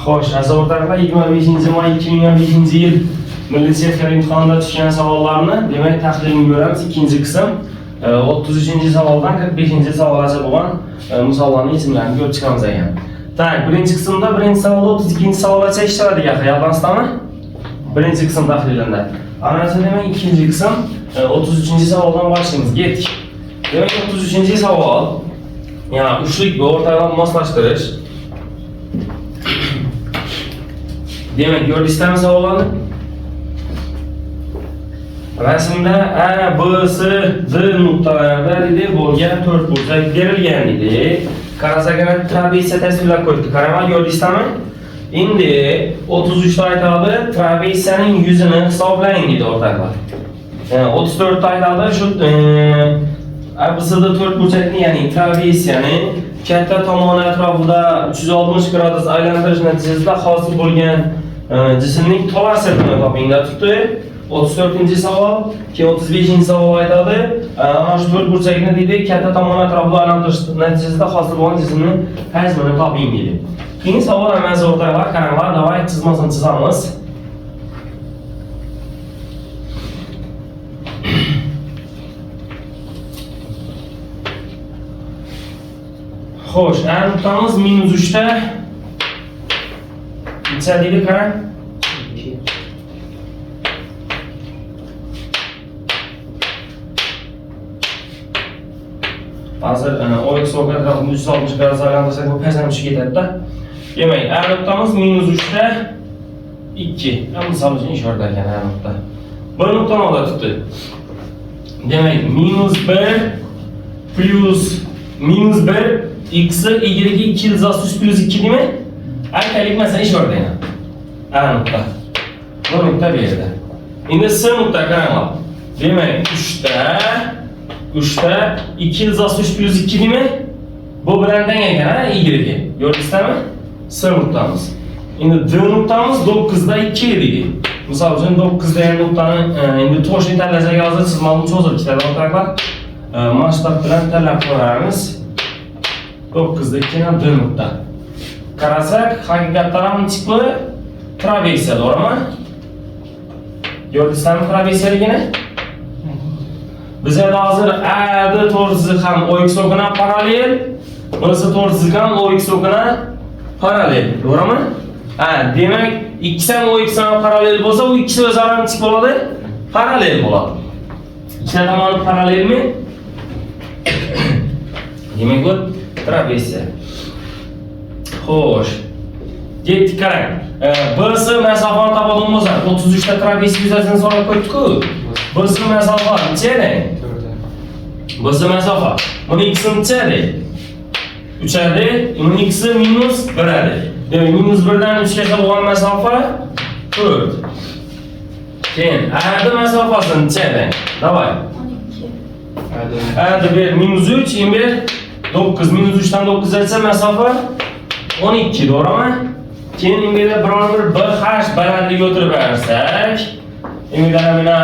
Xo'sh, aziz o'rtoqlar, 25-may 2025-yil Milliy texnika imtihonida tushgan savollarni, demak, tahlilini ko'ramiz. Ikkinchi qism 33-savoldan 45-savolgacha bo'lgan misollarning yechimlarini ko'rib chiqamiz ekan. Tak, birinchi qismda birinchi savolda 32-savolgacha ishlanadigan xayoldansizmi? Birinchi qism tahlilida. Ana shunday demak, ikkinchi qism 33-savoldan boshlaymiz. Ketdik. Demak, 33-savol. Yani uchlik va o'rtalarni moslashtirish. Demek, gördingizmi savollarni? Rasmda A, B, C, D nuqtalarida dedi bo'lgan 4 burchak berilgan edi. Qarasagina trapeziya tasvirlab qo'yibdi. Qarama, gördingizmi? Endi 33 ta aytadi, trapeziyaning yuzini hisoblang dedi o'rtoqlar. 34 ta aytadi, shu ABC'da 4 burchakni, ya'ni trapeziyani katta tomoni atrofida 360 gradus aylantirish natijasida hosil bo'lgan jismning tolasini topinglar tutdi. 34-savol, keyin 35-savol aytadi. Ana shu 4 burchakni deydi, katta tomoni atrofida aylantirish natijasida hosil bo'lgan jismning hajmini toping deydi. Keyin savol emas o'rtoqlar, qaranglar, davay chizmasini chizamiz. Xo'sh, A nuqtamiz -3 ta. Necha deydi, qarang. Hozir OX atrofini 360 gradus aylantirsak, bu pastdan tushib ketadi-da. Demak, A nuqtamiz -3 ta 2. Misol uchun ishora ekan A nuqta. Bir nuqtani olib tutdi. Demak, -1 plus -1 x y 2 ilzasus plus 2 demek? Arkalik mesela iş orada yine. A nokta. Bu nokta bir yerde. Şimdi S nokta karama. Demek 3'te 2 ilzasus plus 2 demek? Bu bilenden gelen ha y. Gördünüz mi? S noktamız. Şimdi D noktamız 9'da 2 idi. Misal için 9'da yani noktanın şimdi toşun terlese yazı çizmalını çözür kitaplar ortaklar. Maçlar bilen terler koyarımız. 9'da 2'den D nokta. Qarasak, haqiqatdan ham tipli trapeziya, to'g'rimi? Gördingizmi trapeziyaligini? Bizga hozir AD to'g'risi ham OX o'qina parallel, bunisi to'g'risi ham OX o'qina parallel, to'g'rimi? Demak, ikkisi ham OX ham parallel bo'lsa, u ikkisi o'zaro ham tik bo'ladi, parallel bo'ladi. Ikkita tomoni parallelmi? Demak, bu trapeziya. Xo'sh. Ketdik qarang. BC masofani topadigan bo'lsa, 33 ta trapeziya yuzasini so'rab qo'ydik-ku. BC masofa necha? BC masofa. Buni x necha? 3 adi, buni x -1 adi. Demak, -1 dan 3 gacha bo'lgan masofa 4. Keyin AD masofasi necha? Davay. 12. AD bir -3, endi 9 -3 dan 9 gacha masofa 12, to'g'rimi? Keyin endi biror bir BH balandligiga o'tirib bersak, endi mana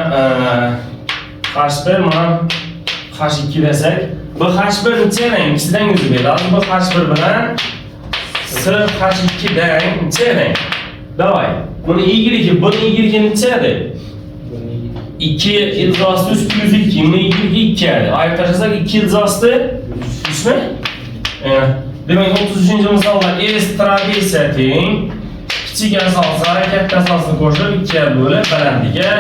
H1 mana H2 desak, BH1 necha rang? Ikkisidan yuz beradi. BH1 bilan SH2 dan necha rang? Davay. Buni Y, buni Y necha edi? 2 ilzasus plus 2, buni Y 2 edi. Ayib tashlasak 2 ilzasni 3 mi? Demek 33. misalda S trapeziya teng, kichik asosi kattasini qo'shib 2 ga bo'lib balandligiga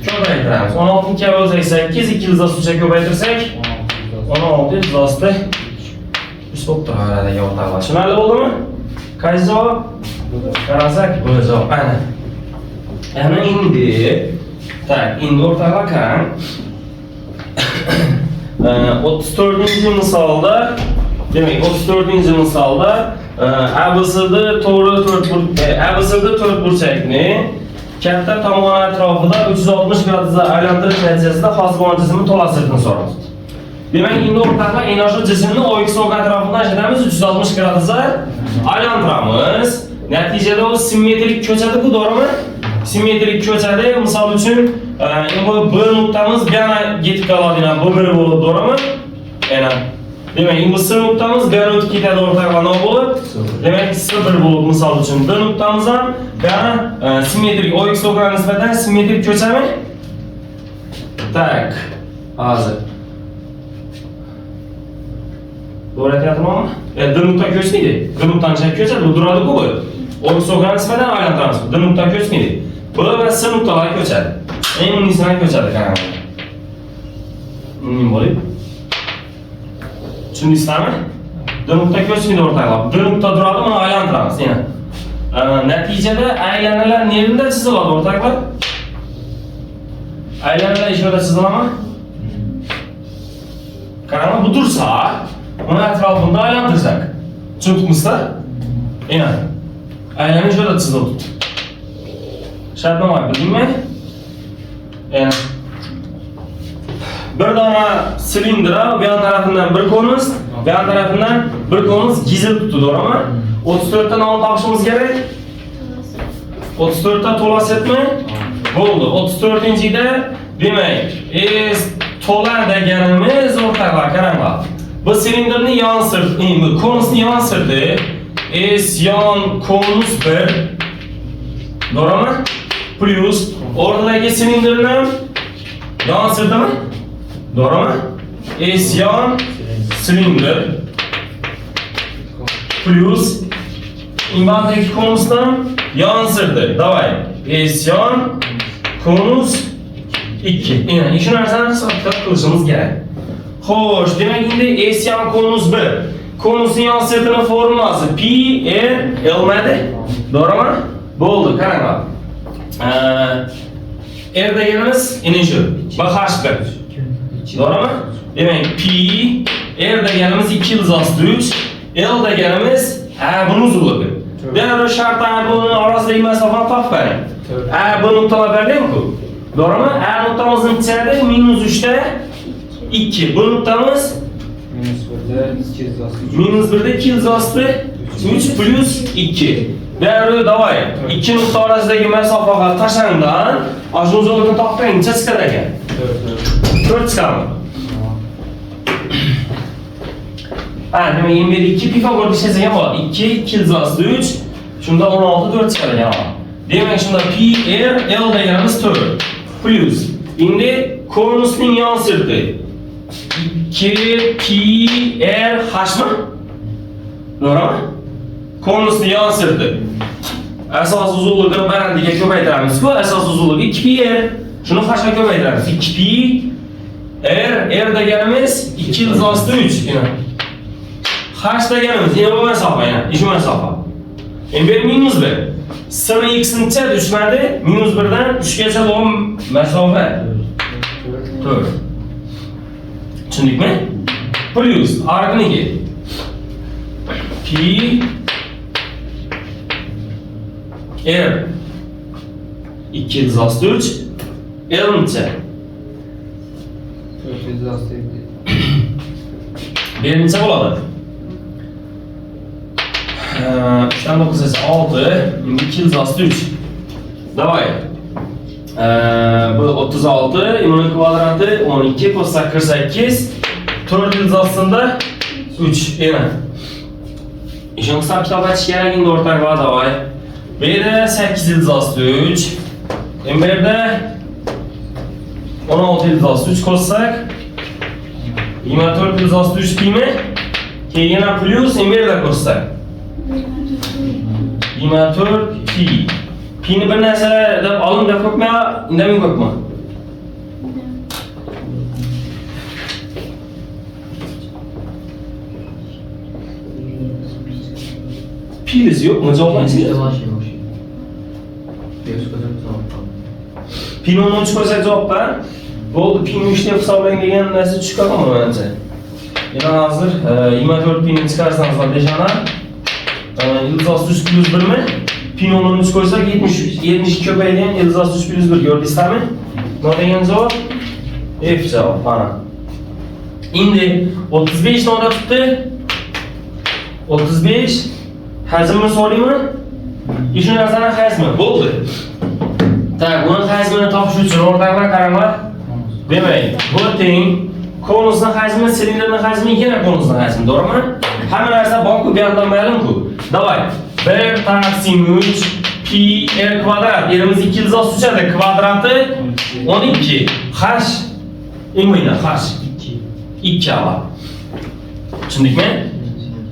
ko'paytiramiz. 16 ga bo'lsak 8, 2 ilzasni ko'paytirsak 16 ilzasni 3 bo'lib turadi yo'qlar. Tushunarli bo'ldimi? Qaysi javob? Qarasak, bu javob ana. Ana endi endi o'rtaga qarang. 34-misolda demek 34-misolda ABC'da to'g'ri 4 burchakni katta tomoni atrofida 360 gradusda aylantirish natijasida hosil bo'lgan jismning tolasini so'radi. Demak, endi o'rtoqlar, ana shu jismni OX atrofidan ajratamiz, 360 gradusda aylantiramiz. Natijada u simmetrik ko'chadi-ku, to'g'rimi? Simmetrik ko'chadi. Misol uchun, bu B nuqtamiz yana yetib qoladigan bu bir bo'lib, to'g'rimi? Ana Demek bu S noktamız bir ötüp ketadi o'rtag'a ne bo'lib? Demek S1 bo'lib misol uchun B noktamız ham yana simmetrik OX o'rniga nisbatan simmetrik ko'chami? Tak. Hozir. Doğru aytyapmanmi? D nokta ko'chmaydi. D nuqtani chap ko'chadi, bu duradi-ku bu. OX o'rniga nisbatan aylantiramiz. D nokta ko'chmaydi. B va S noktalari ko'chadi. Eng unisidan ko'chadi qarang. Nima bo'ladi? Tushundingizmi? D nokta ko'chmaydi o'rtag'a. D nokta duradi, buni aylantiramiz yana. Natijada aylanalar nerida chiziladi o'rtag'lar? Aylanalar ishora chiziladimi? Qarang, bu tursa, uni atrofida aylantirsak. Tushundingizmi? Yana. Aylana ishora chiziladi. Shartnoma bildingmi? Yana. Bir dona silindra, bu yan tarafından bir konus, bu yan tarafından bir konus gizli tuttu, doğru mu? 34'ten 10 tapışımız gerek. 34'te to'lasetmi? Bo'ldi. 34-de demek, to'la deganimiz o'rtag'a qaranglar. Bu silindrni yansırdı, konusni yansırdı. Yan konus 1. Doğru mu? Plus o'rtadagi silindrni yansırdımı? Doğru mu? Yan silindir plus imbandaki konusdan yansırdı. Davay. Yan konus 2. Yani işin arzana sabit kılışımız gerek. Hoş. Demek şimdi yan konus 1. Konusun yansırdığının formülası P, R, L'medi. Doğru mu? Bu oldu. Karanga. R degenimiz yine şu. Bak H1. Doğru mu? Demek P, R degenimiz 2 yıldızlı 3, L degenimiz bunun uzunluğu. Diğer şartlar bunun arasındaki mesafeni tap verin. Bu noktalar verdi mi bu? Doğru mu? Noktamızın içeride minus 3'te 2. Bu noktamız minus 1'de 2 yıldızlı 3 plus 2. Değerli davay. İki nokta arasındaki mesafeye taşandan aşın uzunluğunu taplayın. Neçe çıkar eken? 4 çıkar mı? Demek 22 Pifagor dişesi var. 2 yıldızlı 3. Şunda 16 4 çıkar eken. Demek şunda P, R, L degenimiz 4. Plus. Şimdi konusunun yansırdı. 2 P, R, H mı? Doğru mu? Konusunu yansırdı. Esas uzunluğunu barandiga ko'paytiramiz. Bu esas uzunluğu 2πr. Şunu H'ga ko'paytiramiz. 2π R deganimiz 2 yıldızlı 3 yine. H deganimiz yine bu mesafe yine. Şu mesafe. Endi minus 1. S'ni x'incha düşmedi. Minus 1'den 3gacha bo'lgan mesafe. 4. Tushundikmi? Plus arqniga P R 2 yıldızlı 3 L'ncha 4 yıldızlı 7. Birinchi bo'ladi. 3'dan 9 esa 6, 2 yıldızlı 3. Davay. Bu 36, 12 kvadratı 12, ko'rsak 48, 4 yıldızında 3 yana. İşin kısa kitap açış kerakinde o'rtag'a davay. Bu yerda 8 yıldızlı 3. Bu yerda 16 yıldızlı 3 ko'rsak 24 yıldızlı 3 deymi? Keyin yana plus bu yerda ko'rsak 24 pi. Pi'ni bir narsa deb olim deb ko'pmi, indamay ko'pmi? Pi'niz yo'qmi? Javoblaysiz. Pi'ni 13 ko'rsak javoblar. Bo'ldi, pi'ni 3 deb hisoblang degan narsa chiqadimi menimcha? Yana hozir 24 pi'ni chiqarsangiz deshana yıldızlı 3 plus 1 mi? Pin 13 koysak 72 köpeyden yıldızlı 3 plus 1 gördüysen mi? Ne degan cevap? F cevap bana. Şimdi 35 ne orada tuttu? 35 hazmını sorayım mı? İşin yazana hazmı. Oldu. Tak, bunun hazmını tapışı için ortaya kararlar. Demek, bu teyin konusning hajmi, silindrning hajmi yana konusning hajmi, to'g'rimi? Hamma narsa bor-ku, bu yerdan ma'lum-ku. Davay. 1 taqsim 3 pi r kvadrat. Yerimiz 2 ilzos tushadi. Kvadrati 12. H imina H 2 ava. Tushundikmi?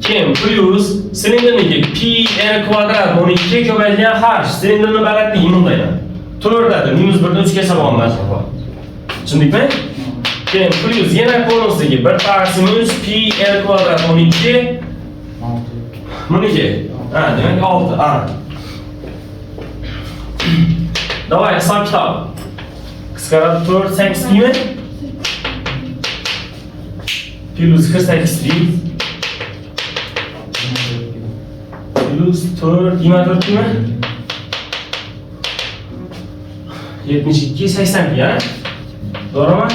Keyin plus silindrniki pi r kvadrat 12 ko'paytirilgan H. Silindrning balandligi bundayman. 4 dedi. -1 dan 3 ga hisoblanmas. Tushundikmi? Keyin plus yana konusligi 1 taqsim 3 pi r kvadrat 12 buniki. Ha, demak 6. Ha. Davay, hisob kitob. Qisqartirib 4 8 deymi? Plus 48 deymiz. Plus 4 24 deymi? 72 80 ya. To'g'rimi?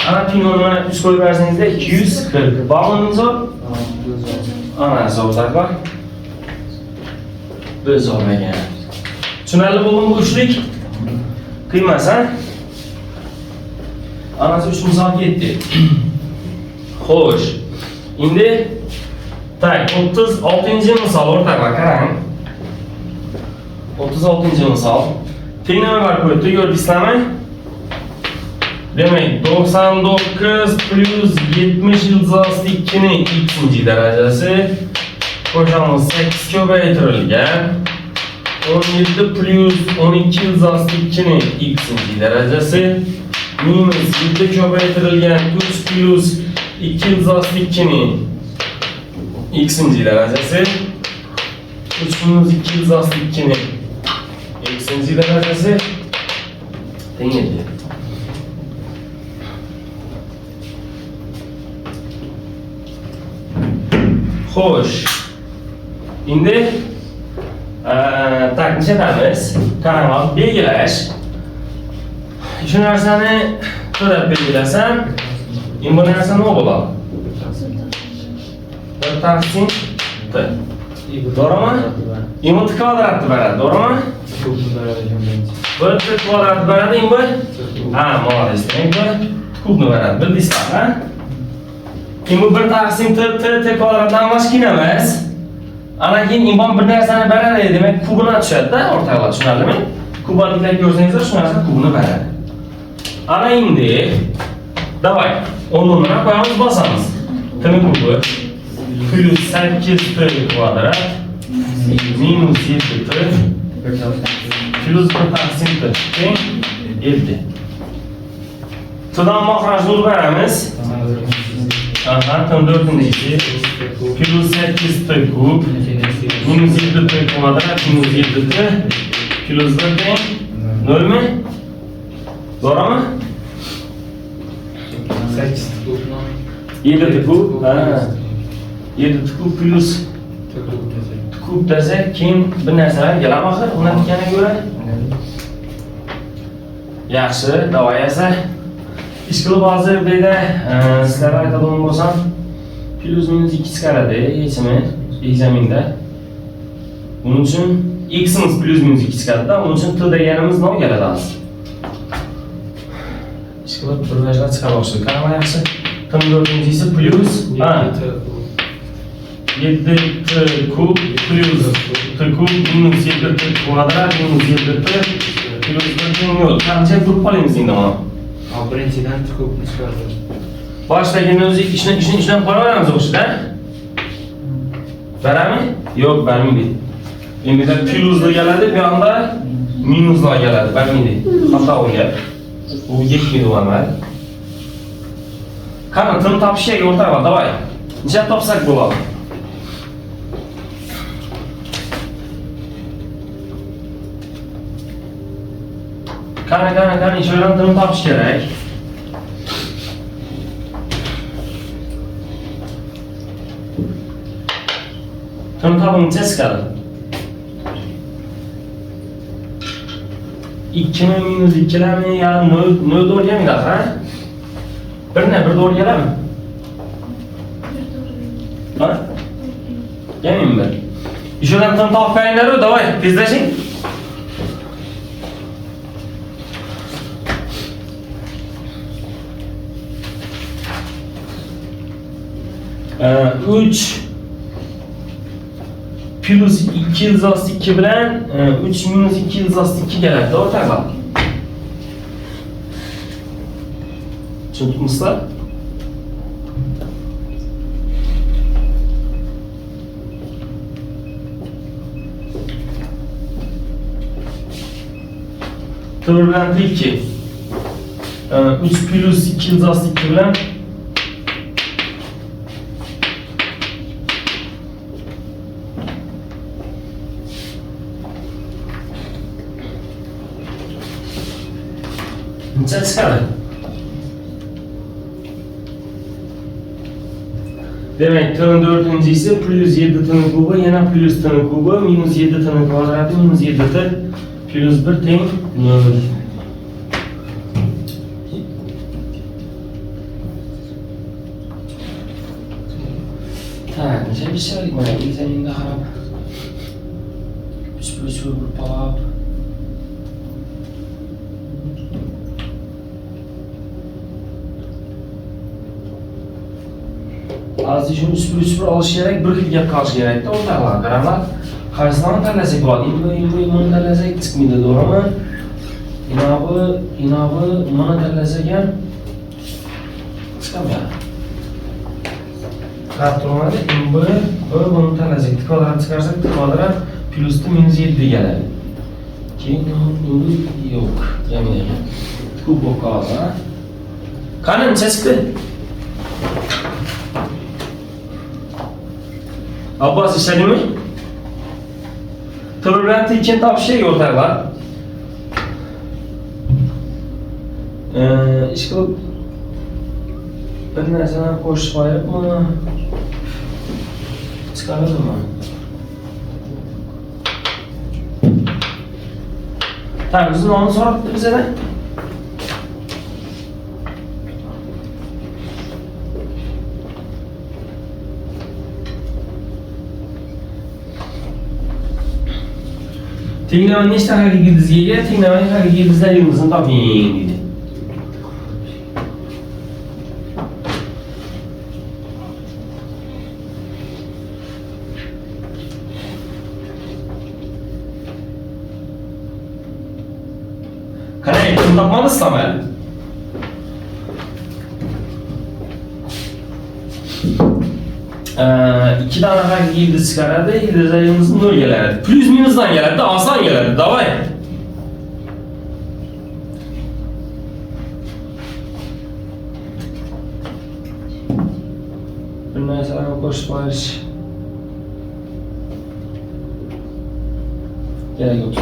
Ana pinoni 3 qo'yib bersangizda 240. Bağlanınız o? Ana hisoblar bor. Biz olmagan. Tushunarli bo'ldimi bu uchlik? Qiymas, ha? Anasi 3 misol ketdi. Xo'sh. Endi tak 36-misol o'rtaga qarang. 36-misol. Tenglama bor qo'yibdi, ko'rdingizmi? Demek 99 plus 70 ilzosli 2'nin ikinci derecesi koşamız 8 ko'paytirilgan 17 plus 12 ilzosli 2'nin ikinci derecesi minus 7 ko'paytirilgan 3 plus 2 ilzosli 2'nin ikinci derecesi 3 minus 2 ilzosli 2'nin ikinci derecesi tengdir. Xo'sh. Endi tak nechadamiz? Qarang, belgilash. Shu narsani to'lab belgilasam, endi bu narsa nima bo'ladi? 1 taqsim t. To'g'rimi? Endi t kvadratni beradi, to'g'rimi? 1 t kvadratni beradi, endi ha, molodez. Endi kubni beradi. Bildingizmi, ha? Endi 1 taqsim t kvadratdan boshqa emas. Ana keyin imon bir narsani beradi, demak kubini tushadi-da, o'rtaga tushunarlimi? Kubadiklar ko'rsangizlar, shu narsa kubini beradi. Ana endi davay, o'rnini qo'yamiz, bosamiz. T kubi plus 8 t kvadrat minus 7 t plus 1 taqsim t teng 7. T'dan mahrajni beramiz. Aha, tam 4-ci. Plus 8 t kub minus 7 t kvadrat minus 7 t plus 1 teng 0 mi? Doğru mu? 8 t kub 7 t kub. Ha. 7 t kub plus t kub desek keyin bir narsalar keladi axir, uni aytganiga ko'ra. Yaxshi, davay esa ish qilib hozir deydi, sizlarga aytadigan bo'lsam, plus minus 2 chiqaradi yechimi ekzaminda. Buning uchun x'imiz plus minus 2 chiqadi-da, buning uchun t deganimiz nima keladi hozir? Ish qilib bir vajlar chiqara boshladi. Qarang, yaxshi. T 4-isi plus 7 t kub plus t kub minus 7 t kvadrat minus 7 t plus 1 teng yo'q. Qancha bo'lib qolamiz endi mana? Birinchidan kubni chiqardim. Boshidagini o'zi ishni qo'yaveramiz o'shida. Berami? Yo'q, bermaydi. Endi de pluslar keladi, bu yoqda minuslar keladi, bermaydi. Xato bo'lgan. Bu yetmaydi u amal. Qani, tim topishga o'rtaga, davay. Necha topsak bo'ladi? Qani, sho'rdan tim topish kerak. Tim topincha chiqadi. 2 minus 2'lermi ya 0 doğru gelmedi ha? Bir doğru gelir mi? Ha? Gelmeyeyim ben. İşodan tam tavuklarınları o davay, tezleşin. 3 plus 2 yıldızlı 2 bilen 3 minus 2 yıldızlı 2 geladi o'rtoqlar. Tushundingizlar? Bilan 2 3 plus 2 yıldızlı 2 bilen necha chiqadi? Demek t'nin 4-incisi plus 7 t'nin kubi yana plus t'nin kubi minus 7 t'nin kvadrati minus 7 t plus 1 teng 0. Tak, necha bir şey mana ekraningda qarab. 3 plus 1 palab. Az için 3 plus 1 olish kerak, bir xil gap qolishi kerakda o'rtoqlar. Qaranglar, qaysini tanlasak bo'ladi? Buni tanlasak chiqmaydi, to'g'rimi? Inovi mana tanlasak ham chiqmaydi. Qarab buni tanlasak, kvadrat chiqarsak, kvadrat plus minus 7 keladi. Keyin yo'q, jamiyat. Ko'p bo'lib qoldi. Qani necha chiqdi? Abbas işledin mi? Tırrıntı için tavsiye ortaklar. İş kılıp bir nerseden koşup ayırıp mı? Çıkarılır mı? Tamam, bizim onu soraktı bize de. Tenglemenin nechta haqiqiy yildizga ega? Tenglemening haqiqiy yildizlaringizni toping deydi. Qarang, kim topmadingizmi? İki tane haqiqiy yıldız çıkaradi, yıldızlarımız 0 geladi. Plus minusdan geladi, asan geladi. Davay. Bir narsalarni qo'shib qo'yish kerak yo'q.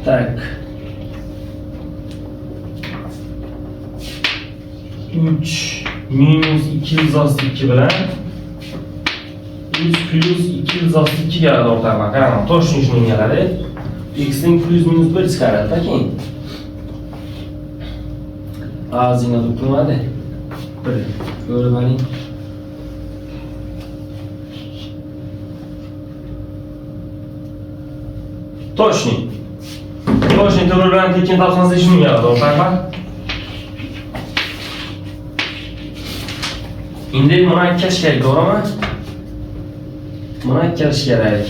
Tak. 3 minus 2 yıldızlı 2 bilen 3 plus 2 yıldızlı 2 geldi ortaya. Qarang, to'g'ri shunday keladi. X'ning plus minus 1 chiqaradi keyin. Ozgina do'pilmadi. Bir ko'rib oling. Точный. Точный to'g'ri tekin topsangiz shunday keladi ortaya. Endi buni aytkash kerak, to'g'rimi? Buni aytkash kerak.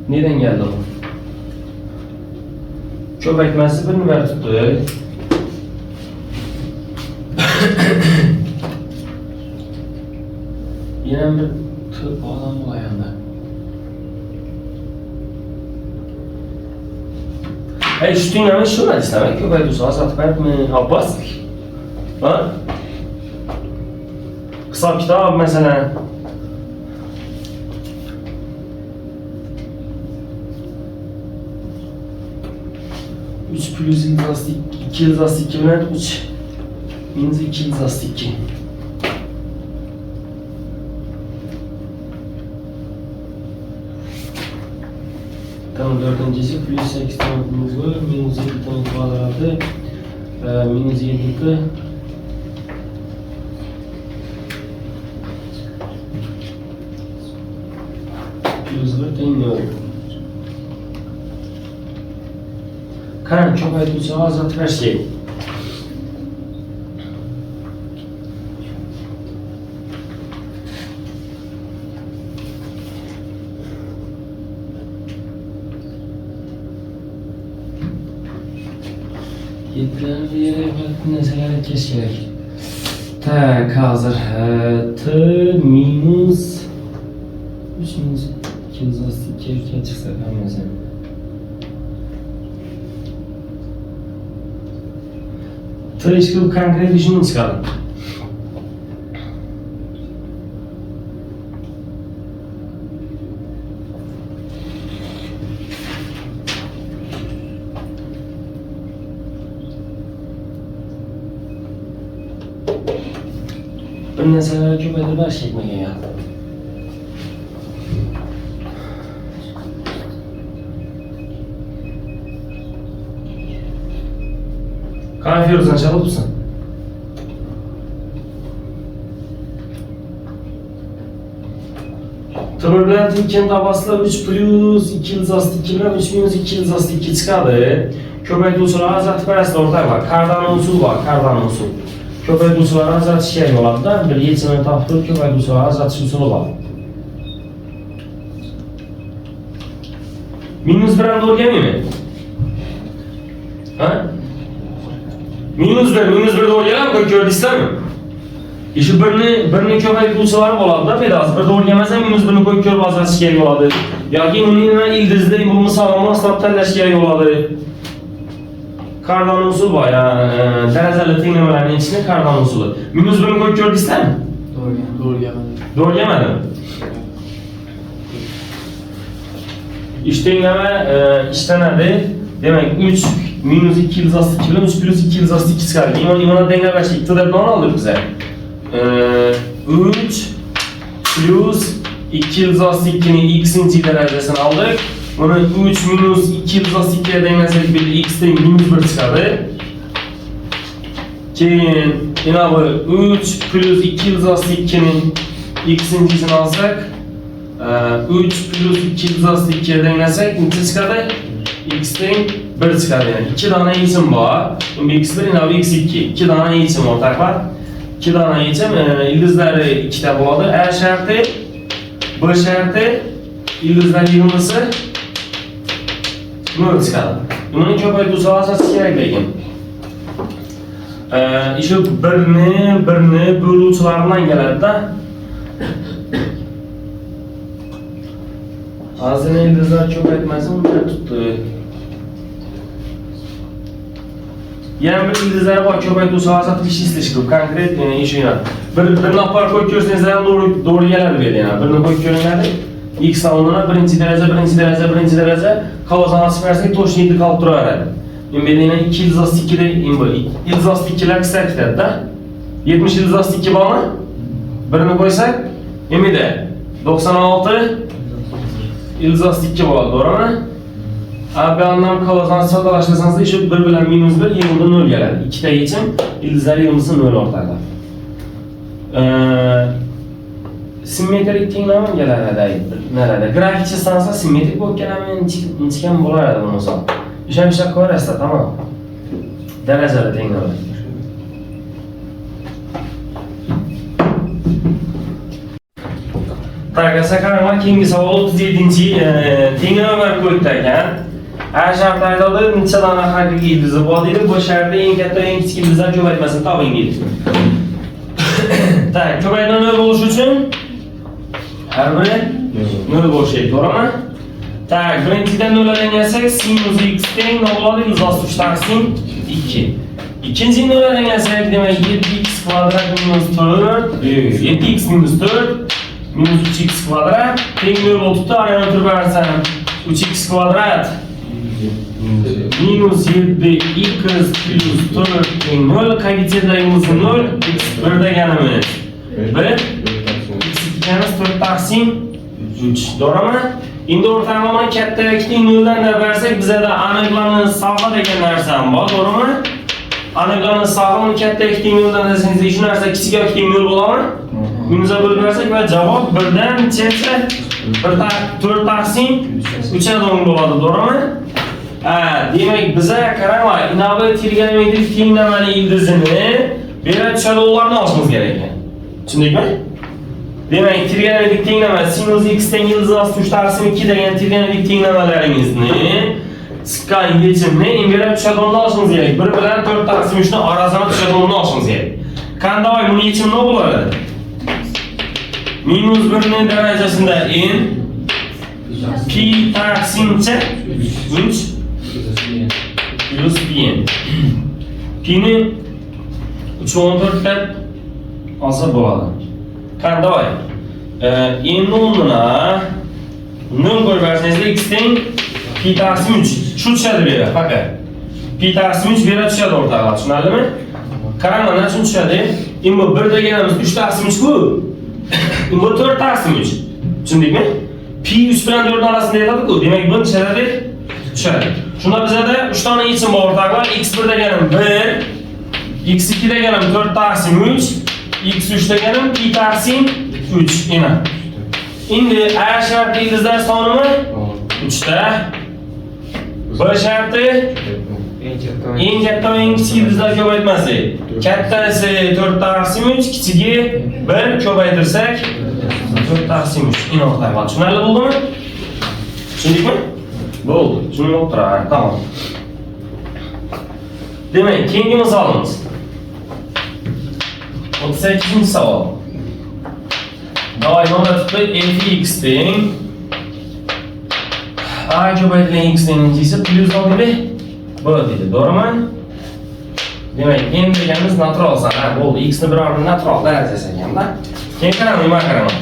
Neden geldi bu? Ko'paytmasi birini ver tutdi. Yana bir tip odam bo'layanda. Hey, şu dünyamı şu ne istemek? Ko'paytirsa sotib beribmi? Abbas. Ha? Hisob kitob masalan. Üç plus lastik, 2 lastik bilen 3 minus 2 lastik. Tamam, dördüncüsü plus 8 tane minus 7 tane kvadratı minus 7 plus 1 tane Qarang, ko'paytiruvchi azotli bir şey. Yetkilerini bir yere narsalarni kechish kerak. Tak, hozir t minus 3 minus 2 izosi 2 chiqsa hammasi. T ishga konkret ishni chiqadi. Bir narsalar ko'paytirib berish chekmagan ya. Qanaqa virusdan chalibsan? Temir bilan ikkinchi tabasida 3 plus 2 izosi 2 bilan 3 minus 2 izosi 2 chiqadi. Ko'paytiruvchilar azotli parasida o'rtak bor. Kardan usul bor, kardan usul. Ko'paytiruvchilar ajratish kerak bo'ladi-da, bir yechimini topib turib ko'paytiruvchilar ajratish usuli bor. Minus bilan o'rganmaymi? Ha? Minus 1 o'rganamku, ko'rdingizmi? Shu birni ko'paytiruvchilar bo'ladi-da, pedaz. Bir o'rganmasa minus 1ni qo'yib ko'rib ajratish kerak bo'ladi. Yoki uni ildizda bu misolni tanlash kerak bo'ladi. Kardan usul var ya, dereceli tenglamalarning içinde kardan usulu. Minus 1'ni koyup gördüysen mi? Doğru gelmedi. Doğru gelmedi mi? İş tengleme işlenedi. Demek 3 minus 2 izosi 2 bilan 3 plus 2 izosi 2 çıkardı. İmana dengleme şey, iqtidordan aldık bize. 3 plus 2 izosi 2'nin x'inci derecesini aldık. Bunu 3 minus 2 izosi 2'ye denglesek bir x'ten minus 1 çıkardı. Keyin yine bu 3 plus 2 izosi 2'nin x'incisini alsak 3 plus 2 izosi 2'ye denglesek neçe çıkardı? X'ten 1 çıkardı yani. 2 tane isim var. x1 yine bu x2. 2 tane isim ortak var. 2 tane isim ildizleri 2'de buladı. E şartı, B şartı, ildizler yığılması 0 çıkardı. Bunun ko'paytiruvchi asosiy kerak lekin. Shu birni bo'luvchilardan keladi-da. Hozir ildizlar ko'paytmasa uni tutdi. Yana bir ildizlar bor, ko'paytiruvchi asosiy ish ishlash ko'p, konkret ish yana. Bir nafar qo'yib ko'rsangiz ham to'g'ri keladi bu yerda yana. Birni qo'yib ko'ringlar. X o'rnuna birinchi daraja qog'ozdan asib bersak точно indi qolib turaveradi. Endi yana 2 izosi 2 izosi 2lar qisqa ketadi-da. 70 izosi 2 bormi? Birini qo'ysak, endi 96 izosi 2 bo'ladi, to'g'rimi? Bu yandan qog'ozdan soddalashtirsangiz shu 1 bilan minus 1 yig'ildi 0 keladi. Ikkita yechim ildizlar yig'ilmasi 0 ortadi. Simmetrik tenglama keladi. Nerede? Grafik chizsangiz simmetrik bo'lib keladi, inchgan bo'laradi bu misol. O'sha ko'rasizlar, tamam. Darajali tenglama. Tak, qaranglar, keyingi savol 37-chi tenglama qo'yibdi ekan. A shartlarda necha dona haqiqiy ildizi bor deydi. Bu shartda eng katta eng kichik ildizlar ko'paytmasini toping deydi. Tak, ko'paytirma 0 bo'lish uchun her biri 0 bo'lishi kerak, to'g'rimi? Tak, birinchidan 0 kelsak, sinus x teng nima bo'ladi? Izosi 3 taqsim 2. İkinci 0 kelsak, demak 7x kvadrat minus 4, 7x minus 4 minus 3x kvadrat teng 0 bo'libdi. Ana o'tirib bersam 3x kvadrat minus 7x plus 4 teng 0, koeffitsiyentlarimiz 0, x 1 deganimiz 1, x 4 taqsim 3, to'g'rimi? Endi o'rtamini katta kichik 0 dan bersak, bizda aniqlanish soha degan narsa ham bor, to'g'rimi? Aniqlanish sohani katta kichik 0 dan desangiz, shu narsa kichik yoki 0 bo'ladimi? Minusga bo'lib bersak va javob 1 dan necha? 4 taqsim 3 bo'ladi, to'g'rimi? Demek bize qarama, inobatga trigonometrik tenglamani ildizini berib tushadi ularni olishimiz kerak ekan. Tushundingmi? Demak, trigonometrik tenglama sinus x teng yildiz osti 3 taqsim 2 degan trigonometrik tenglamalaringizni chiqqan yechimni berib tushadi uni olishimiz kerak. 1 bilan 4 taqsim 3 ni orasini tushadi uni olishimiz kerak. Qanday buni yechimi nima bo'ladi? Minus 1 ning darajasida n pi taqsimcha 3 plus n. P'ni 314 deb olsa bo'ladi. Qanday? N o'rnina 0 qo'yib bersangizda x teng pi taqsim 3 shu tushadi bu yerga faqat. Pi taqsim 3 berib tushadi o'rtaga, tushunarlimi? Qarang, mana shuni tushadi. Bu 1 deganimiz 3 taqsim 3 ku. Bu 4 taqsim 3. Tushundingmi? Pi 3 bilan 4 orasida yetadi-ku. Demak, bu tushadi. Tushadi. Shunda bizda 3 dona yechim bor o'rtaqlar. X1 deganim 1, x2 deganim 4 taqsim 3, x3 deganim pi taqsim 3 ina. Endi A sharti ildizlar sonimi 3 ta. B sharti eng katta va eng kichik ildizlar ko'paytmaslik. Kattasi 4 taqsim 3, kichigi 1 ko'paytirsak 4 taqsim 3 ina o'rtaqlar. Tushunarli bo'ldimi? Tushundingmi? Bo'ldi. Shuni o'tirar. Tamam. Demak, keyingi misolimiz. 38-savol. Doimo tutib fx teng a ko'paytirilgan x teng esa plus 6 b deydi. To'g'rimi? Demak, n deganimiz natural sana. Bo'ldi. X ni biror bir natural darajasi ekanda. Keyin qarang, nima qaraman?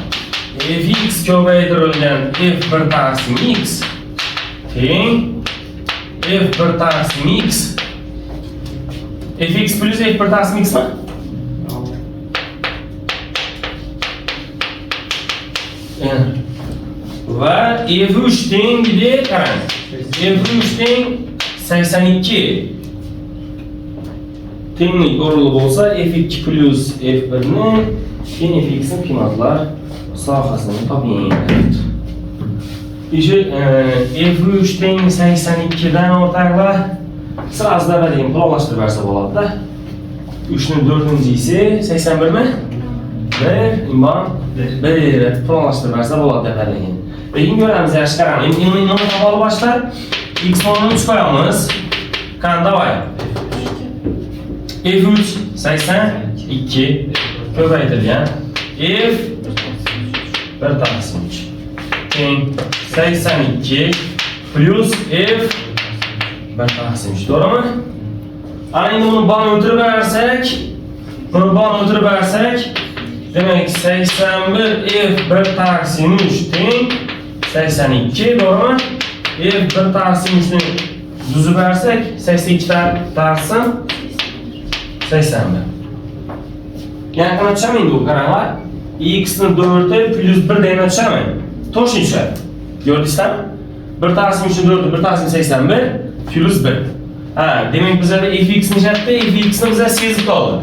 Fx ko'paytirilgan f1 taqsim x teng f1 taqsim x fx plus f1 taqsim x mi? Va f3 teng de qarang. f3 teng 82. Tenglik o'rinli bo'lsa f2 plus f1 ni keyin fx ni qiymatlar sohasini toping. İşte f3 teng 82 dan o'rtaqlar sırasida degan qulonlashtirib bersa bo'ladi da. 3 ning 4-isi 81 mi? 1 imon 1 qulonlashtirib bersa bo'ladi deb aytgan. Lekin ko'ramiz, yaxshi qarang. Endi nima topib boshlar? X o'rnini 3 qo'yamiz. Qanday? f3 82 ko'paytirilgan f 1 taqsim 3 teng 82 plus f 1 taqsim 3. To'g'rimi? Ana endi buni bani o'tirib bersak, demak 81 f 1 taqsim 3 teng 82, to'g'rimi? F 1 taqsim 3 ni buzib bersak 82 taqsim 81. Yani kana tushamaydi bu, qaranglar. X ni 4 plus 1 degan tushamaydi. To'g'ri tushadi. Ko'rdingizmi? 1 taqsim 3 ni 4, 1 taqsim 81 plus 1. Ha, demak bizda fx ni shartda fx ni bizga sezib qoldi.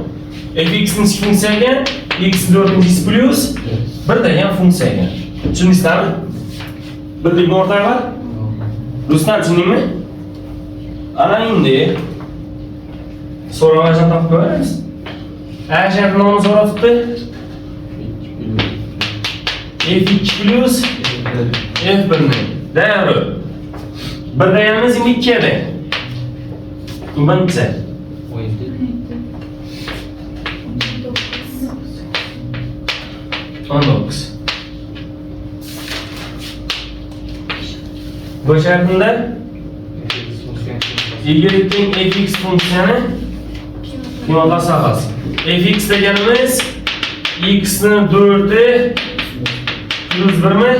Fx ni funksiyaga x 4-inchisi plus 1 degan funksiyaga. Tushundingizmi? Birlikni o'rtaqlar? Rustam, tushundingmi? Ana endi so'rovajdan topib ko'ramiz. A shartini nomini so'rabdi. f2 plus f1 ni davri 1 deganimiz endi 2 edi. Buncha 19. Bu shartında y-ning fx funksiyoni qiymatlar sohasi. Fx deganimiz x ni 4 plus 1 mi?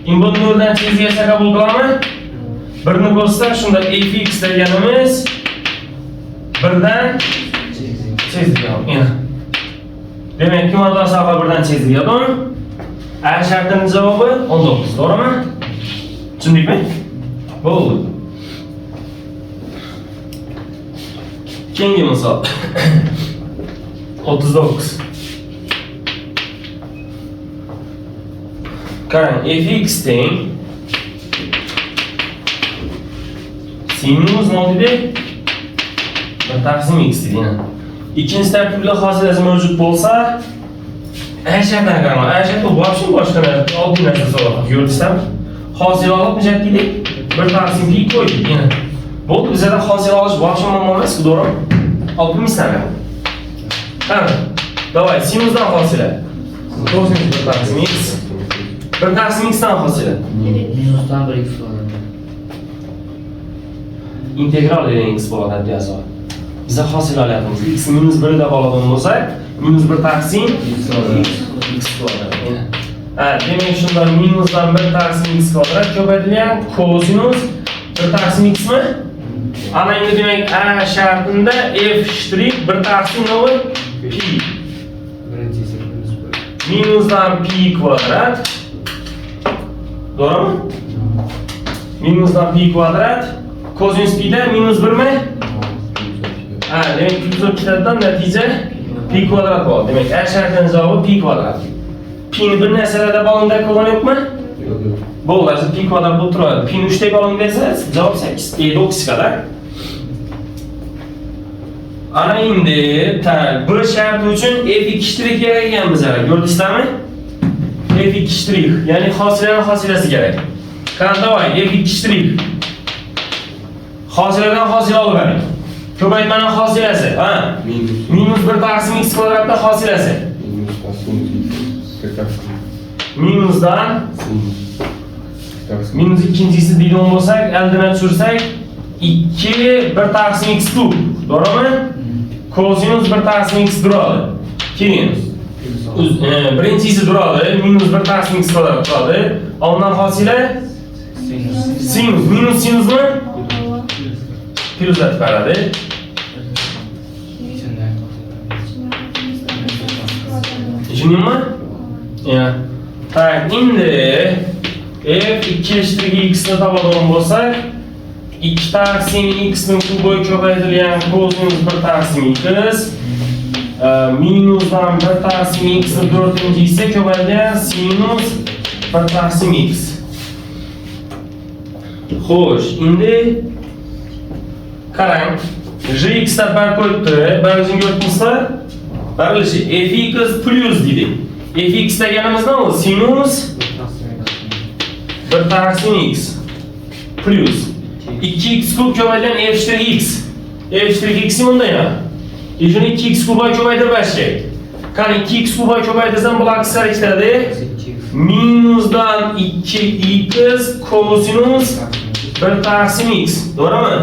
Endi buni 4 dan chizgiga qabul qilamiz. 1 ni ko'rsak, shunda fx deganimiz 1 dan chizgiga. Demak, qiymatlar soha 1 dan chizgiga don. A shartining javobi 19, to'g'rimi? Tushundingmi? Bo'ldi. Keyingi misol. 39. Qarang, fx teng sinimiz ne oldu dedi? Bir taksim x dedi yine. İkinci tertibli hasilesi mevcut olsa Eşerden karma, eşer bu vapşin başka ne? Altı nesnesi olarak gördüysem hasil alamayacak dedik. Bir taksim pi koyduk yine. Bu bize de hasil alış vapşin olmamız ki doğru. Altı misal. Evet. Davay, sinusdan hasile. Doğrusunuz bir taksim x. Bir taksim x'dan hasile. Minusdan bir x var. İntegral ile x boladan yazı var. Bize hasil alayatımız. X minus 1'i de bağladığımız olsa minus 1 taksim x kvadrat. Evet, demek şunda minusdan 1 taksim x kvadrat köpetilen kosinus 1 taksim x mi? Ana şimdi demek A şartında f ştrik 1 taksim ne olur? Pi. Birincisi minus 1. Minusdan pi kvadrat. Doğru mu? Minusdan pi kvadrat. Kosinus pi'den minus 1 mi? Ha, demek 132'den netice pi kvadrat oldu. Demek her şartın cevabı pi kvadrat. Pi'ni bir meselede balında kullanıyor mu? Bu olarsa pi kvadrat bu turaydı. Pi'ni 3'te balındaysa cevap 8. 9 kadar. Ana indi, bu şart için f2' gerekkenimiz var. Gördünüz mi? f2' yani hasilenin hasilesi gerek. Kanada var, f2'. Hasileden hasil alıverin. Köpeytmenin hasilesi, ha? Minus 1 taksim x kvadratta hasilesi. Minusdan minus ikincisi değil olmasak, eldeme sürsek 2 1 taksim x tu. Doğru mu? Kosinus 1 taksim x duralı. Keyin. Birincisi duralı, minus 1 taksim x kvadrat duralı. Ondan hasile sinus. Minus sinus mu? Plus etmeli. Düşünün mü? Ya. Tak, indi f2 eşittir x'ni tabadan olsak 2 taksim x'nin kubu köpeytiliyen kosinus 1 taksim x minusdan 1 taksim x'ni 4. ise köpeytiliyen sinus 1 taksim x. Xoş, indi qarang, jx'da bar koyibdi, barizin ko'ribmizlar. Barilishi fx plus deydi. Fx deganimiz nima u? Sinus 1 taksim x plus 2x kub ko'paytirilgan f' x. f' x'i bundaymi? Shuni 2x kubga ko'paytirib berishlik. Qani 2x kubga ko'paytirsam bular aksar ikkitadi. Minusdan 2x kosinus 1 taksim x. To'g'rimi?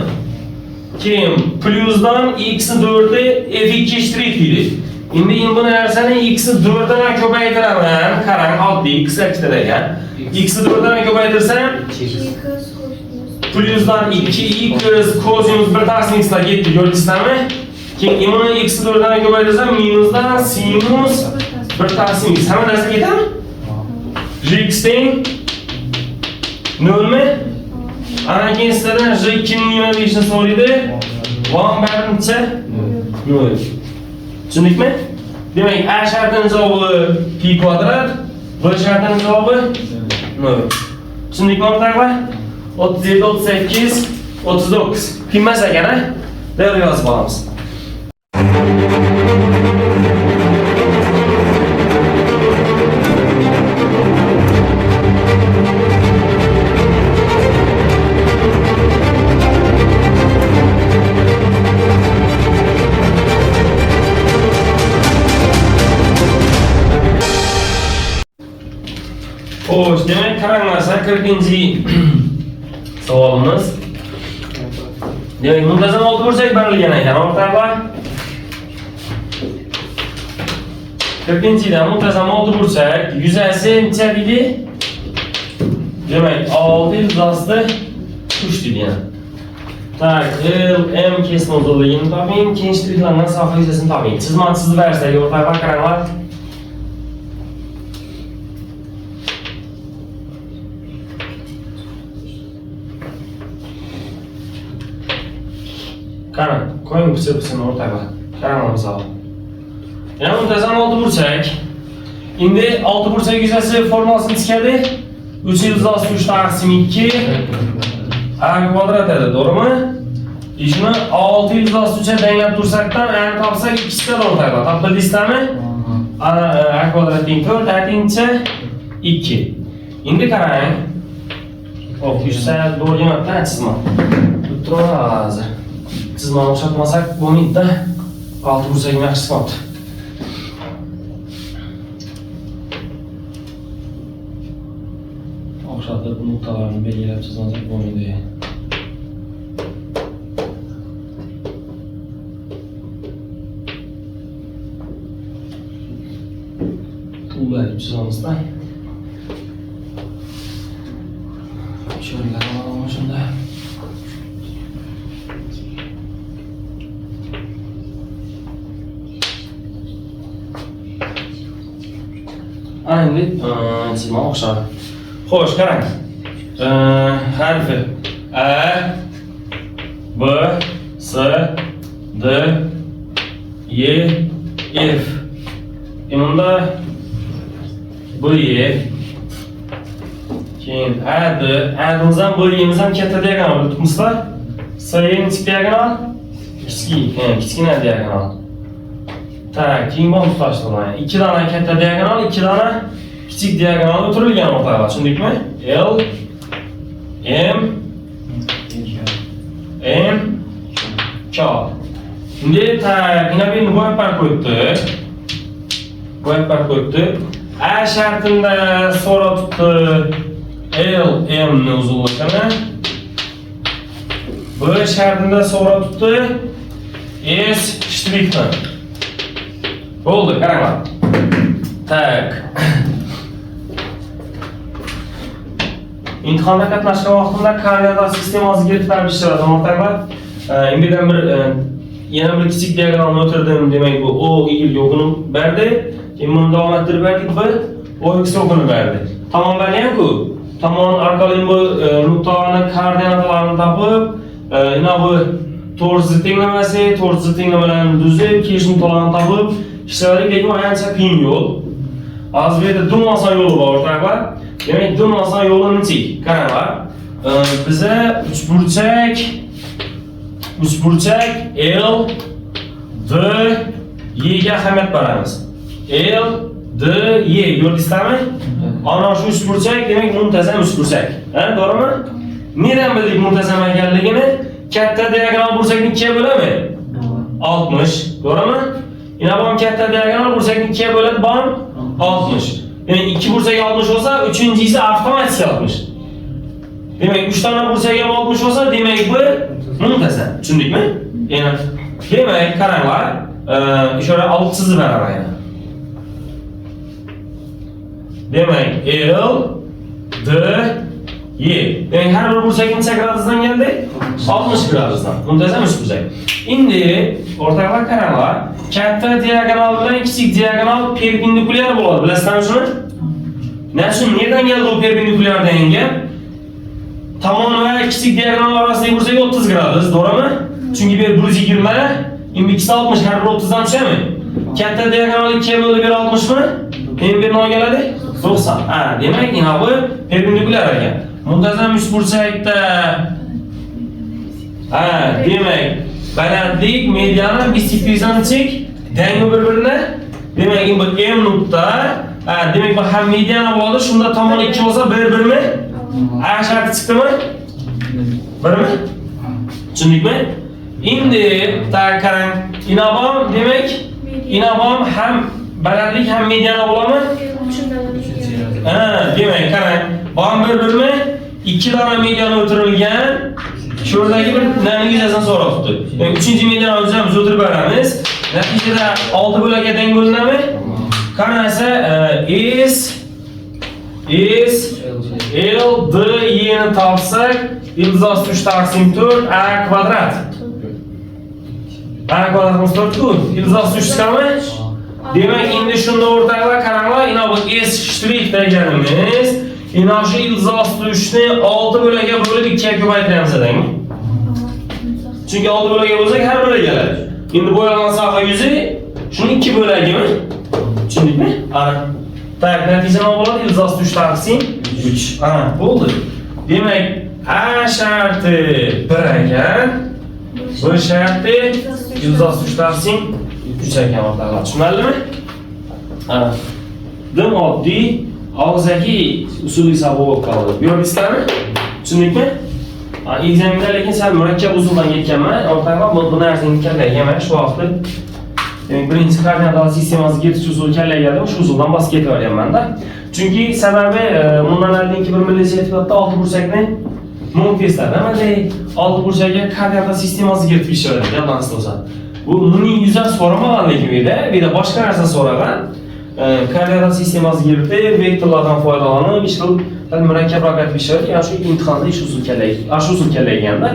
Keyin plusdan x'ni 4'e f2 eşitlik deydi. Endi bu narsani x'ni 4'dan ko'paytiraman. Qarang, oddiy x ikkitadan. X'ni 4'dan ko'paytirsam plusdan 2x kosinus 1 taksim x'lar ketdi, ko'rdingizmi? Keyin buni x'ni 4'dan ko'paytirsam minusdan sinus 1 taksim x. Hamma narsa ketadimi? Jx teng 0 mi? Ana keyin sizlardan j2'ning nima deyishni so'raydi. 1/8 0. Tushundikmi? Demak, A shartining javobi pi kvadrat, B shartining javobi 0. Tushundikmi o'rtoqlar? 37, 38, 39. Qiymas ekan-a? To'g'ri yozib olamiz. Xo'sh, demak, qaranglarsa 40-chi savolimiz. Demak, muntazam olti burchak berilgan ekan, o'rtoqlar. 40-dan muntazam olti burchak yuzasi necha deydi? Demak, 6 yuzasi 3 deydi yana. Tak, L, M kesma uzunligini toping, kenchliklarning soha yuzasini toping. Chizma chizib bersak, o'rtoqlar, qaranglar. Qarang, qo'ying pisi-pisini o'rtaga. Qarang misol. Yana muntazam olti burchak. Endi olti burchak yuzasi formulasini tikadi. 3 yuzasi 3 taqsim 2 A kvadrat edi, to'g'rimi? Ishni 6 ildiz 3 denglab tursakdan A ni topsak ikkisidan o'rtaydi. Topildingizmi? A kvadrat teng 4, A tengcha 2. Endi qarang. Hop, ishsa do'rgamatda chizma. Turadi. Chizma o'xshatmasak bo'lmaydi-da. 6 bursak yaxshi chiqadi. O'xshatib nuqtalarni belgilab chizmasak bo'lmaydi. To'g'ri chizamizda. Şöyle alalım şunda. Endi chizma o'xshadi. Xo'sh, qarang. Harfi A, B, S, D, Y, F. Bunda bu Y. Keyin A'miz ham bo'ligimiz ham katta diagonal tutmizlar. S'ning kichik diagonal, kichkina diagonal. Tak, keyin bom tutashtirmayman. 2 dona katta diagonal, 2 dona kichik diagonal o'tirilgan o'rtaga, tushundikmi? L M N K. Endi tak, yana bir bo'yab qo'yibdi. A shartida so'rab tutdi. L, M ni uzunligini. B şartında so'rab tutdi. S shtrixni. Bo'ldi, qaranglar. Tak. İmtihonda qatnashgan vaqtimda koordinat sistemasiga yetib berishadi, o'rtoqlar. Endi yana bir kichik diagramni o'tirdim, demak bu O y yo'g'ini berdi. Keyin buni davom ettirib berdik, bu O x yo'g'ini berdi. Tamom bergan-ku. Tamam arqali bu nuqtalarni koordinatalarini topib, yana bu to'g'ri tenglamasi, to'g'ri tenglamalarni tuzib, keyish nuqtalarini topib, ishladik, lekin ancha qiyin yo'l. Hozir bu yerda dum oson yo'li bor, o'rtoqlar. Demak, dum oson yo'lini chek. Qaranglar. Biza uchburchak L D Y ga ahamiyat beramiz. L D Y ko'rdingizmi? Ana shu uchburchak demak muntazam uchburchak. Ha, to'g'rimi? Neden bildik muntazam ekanligini? Katta diagonal burchakni 2 ga bo'ladimi? 60, to'g'rimi? Yana ham katta diagonal burchakni 2 ga bo'ladi, bam 60. Demak 2 burchak 60 bo'lsa, 3-inchisi avtomatik 60. Demak 3 dona burchak ham 60 bo'lsa, demak bu muntazam. Tushundikmi? Yana demak qaranglar, ishora olib chizib beraman. Demak L D Y. Demak har bir burchak necha gradusdan keldi? 60 gradusdan. Muntazam uchburchak. Endi o'rtoqlar qaranglar, katta diagonal bilan kichik diagonal perpendikulyar bo'ladi. Bilasizmi shuni? Nechun nerdan keldi u perpendikulyar degan? Tomon va kichik diagonal orasidagi burchak 30 gradus, to'g'rimi? Chunki bu 120, endi ikkisi 60, har bir 30 dan tushami? Katta diagonal 2 ga bo'lib 60 mi? Endi bir nima keladi? 90. Ha, demak, yana bu perpendikulyar ekan. Muntazam uchburchakda demak, balandlik, mediana, bissektrissani chek, dangi bir-birini. Demak, bu M nuqta, demak bu ham mediana bo'ladi, shunda tomon 2 bo'lsa, bir-birmi? A sharti chiqdimi? Birmi? Tushundikmi? Endi qarang, inobam demak, inobam ham balandlik ham mediana bo'ladimi? Demak, qarang, bam bir-birmi? 2 dona mediana o'tirilgan. Şuradaki bir nani yuzasidan so'rab turibdi. Demak, 3-mediana o'zimiz o'tirib beramiz. Natijada 6 bo'lakka teng bo'linadimi? Qarasa, S L D Y ni topsak, ildiz 3 taqsim 4 A kvadrat. A kvadratimiz 4 ku. Ildiz 3 chiqadimi? Demak, endi shunda o'rtalar qaranglar, ina bu S shtrix deganimiz, ina shu ildiz 3 ni 6 bo'lakka bo'lib 2 ga ko'paytiramiz adangmi? Chunki 6 bo'lakka bo'lsak har biri keladi. Endi bo'yalgan soha yuzi shuni 2 bo'lagimi? Tushundingmi? Ana. Tak, natija nima bo'ladi? Ildiz 3 taqsim 3. Ana, bo'ldi. Demak, A şartı 1 ekan. B şartı 163 taqsim 3 ekan o'rtalar. Tushunarlimi? Ana. Dim oddiy og'zaki usul hisobi bo'lib qoldi. Ko'rdingizlarmi? Tushundingmi? Ekzaminda lekin sal murakkab usuldan ketganman. O'rtalar bu narsani kallaga mana shu vaqtda birinchi koordinat sistemasiga ketish usuli kallaga keldim. Shu usuldan bosib ketaveryapman-da. Chunki sababi bundan oldingi bir milliy sertifikatda 6 bursakni mum testlarda mana 6 bursakga koordinat sistemasiga kiritib ishlaydi. Yodingizda bo'lsa. Bu buning yuzasi so'ramagan lekin bu yerda boshqa narsa so'ragan. Koordinat sistemasiga kiritib, vektorlardan foydalanib, ish qilib murakkabroq qilib ishlaydi. Ya'ni shu imtihonda ish usul kallaga, shu usul kallaga-da.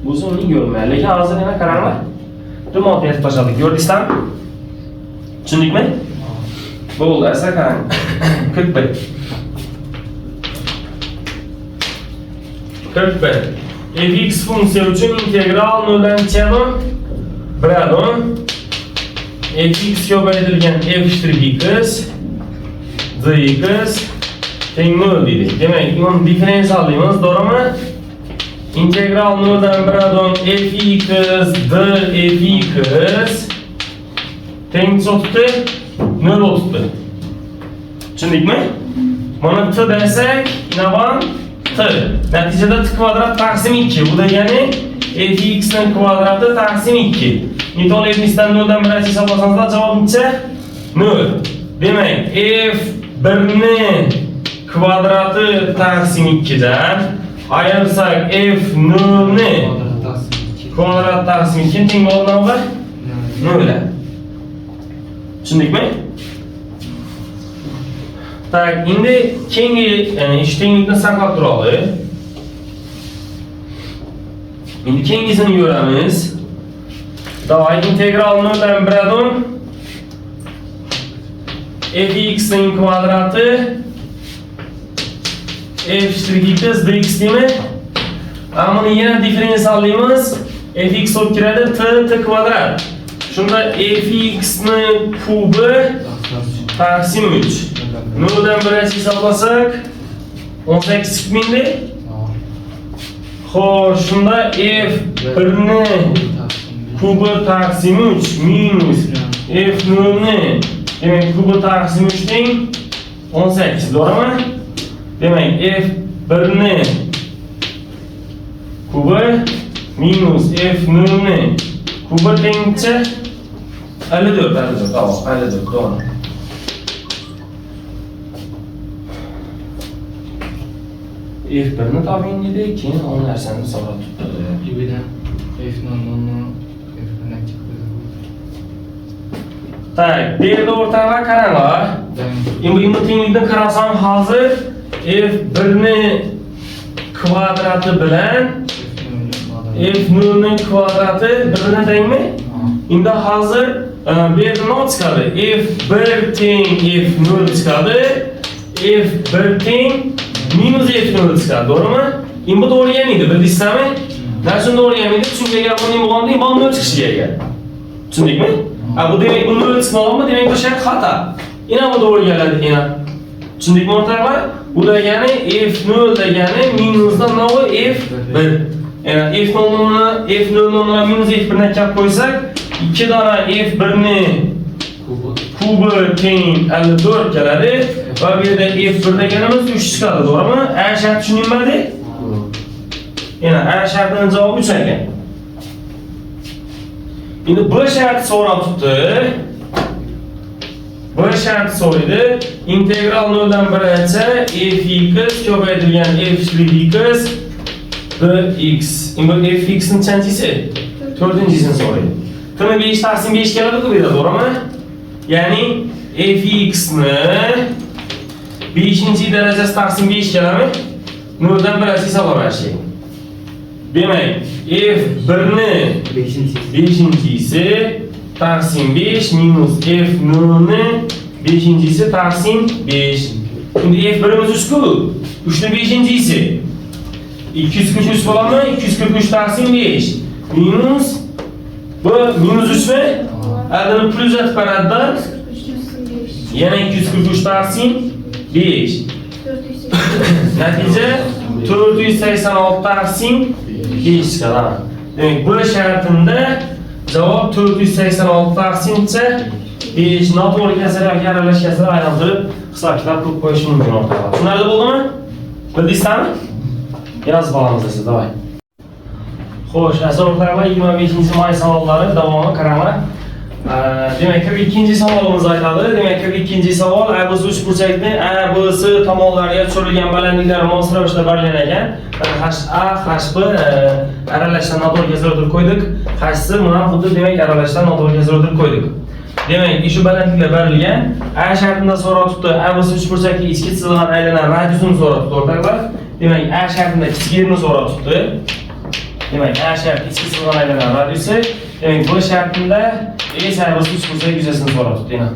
Bu uni ko'rmayman. Lekin hozir yana qaranglar. Remote yetib tashladik. Ko'rdingizlarmi? Tushundingmi? Bo'ldi, asa qarang. 41. 41. Fx funksiya uchun integral 0 dan chami 1 fx ko'paytirilgan f'(x) dx teng 0 deydi. Demak, buni differensiallaymiz, to'g'rimi? Integral 0 dan 1 fx dfx teng o'tdi 0 o'tdi. Tushundingmi? Mana t desak, nima t. Natijada t kvadrat taqsim 2. Bu degani fx ning kvadrati taqsim 2. Nitol f''dan 0 dan 1 hisoblasangizlar javob necha? 0. Demak, f1 ning kvadrati taqsim 2 dan ayırsak f0 ning kvadrat taqsim 2 teng bo'ladi 0. Tushundingmi? Tak, endi keyingi ish tenglikni saqlab turaylik. Endi keyingisini ko'ramiz. Davay integral 0 dan 1 fx ning kvadrati f'(x) dx deymi? Buni yana differensiallaymiz. Fx bo'lib kiradi t kvadrat. Shunda fx ning kubi taqsim 3. 0 dan 1 hisoblasak 18 chiqmaydi. Xo'sh, shunda f1 ning kubi taqsim 3 minus f0 ning demak kubi taqsim 3 teng 18, to'g'rimi? Demak, f1 ning kubi minus f0 ning kubi tengcha 54, tamam, 54, to'g'ri. F1 ni toping dedik, keyin o narsani hisoblab tutdi. Bibidan f0 f1 chiqdi. Tak, bu yerda o'rtalar qaranglar. Endi tenglikdan qarasam hozir f1 ning kvadrati bilan f0 ning kvadrati birbirine tengmi? Endi hozir bu yerda nima chiqadi? f1 teng f0 chiqadi. f1 teng minus f0 chiqadi, to'g'rimi? Endi bu to'g'ri kelmaydi, bildingizmi? Nashun to'g'ri kelmaydi, chunki agar buning bo'lganda bu 0 chiqishiga ega. Tushundingmi? Bu demak bu 0 chiqmag'anmi, demak bu shart xato. Yana bu to'g'ri keladi, yana. Tushundingmi o'rtoqlar? Bu degani f0 degani minusdan nima f1. Yani f0 minus f1 ni kap qo'ysak, 2 dona f1 ni kubi teng 54 keladi va bu yerda f1 deganimiz 3 chiqadi, to'g'rimi? A shart tushunilmadi? Yana A shartining javobi 3 ekan. Endi B shart so'rab turibdi. B shart so'raydi. Integral 0 dan 1gacha fx ko'paytirilgan f'(x) dx. Endi fx ning qanchisi? 4-chisini so'raydi. Tini 5 taqsim 5 keladi-ku bu yerda, to'g'rimi? Ya'ni fx ni 5-darajasi taqsim 5 keladimi? 0 dan 1 hisoblashdik. Demak, f1 ni 5-chisi taqsim 5 minus f0 ni 5-chisi taqsim 5. Endi f1imiz 3-ku. 3 ni 5-chisi 243 bo'ladimi? 243 taqsim 5 minus bu minus 3 mi? Adını plus et paradda yana 243 taqsim 5. Natija 486 taksim 5 çıkar. Demek bu şartında cevap 486 taksimse 5 noto'g'ri kasralar, yaralash kasralar aylantirib hisob kitob qilib qo'yish mumkin o'rtalar. Tushunarli bo'ldimi? Bildingizmi? Yozib olamiz siz, davay. Xo'sh, aziz o'rtoqlar, 25-may savollari davomi qaranglar. Demak, ikkinchi savolimiz aytadi. Demak, ikkinchi savol biz uch burchakni A, B, C tomonlariga tushirilgan balandliklari mos ravishda berilar ekan. HA, HB aralashdan noto'g'ri keltirib qo'ydik. HC mana xuddi demak aralashdan noto'g'ri keltirib qo'ydik. Demak, shu balandliklar berilgan. A shartida so'rabdi, A bo'lsa uch burchakli ichki chizilgan aylanan radiusini so'rabdi o'rtoqlar. Demak, A shartida ichki yerni so'rabdi. Demak, A shart ichki chizilgan aylanan radiusi. Demak, bu shartida esa biz uch burchak yuzasini so'rabdi, demak.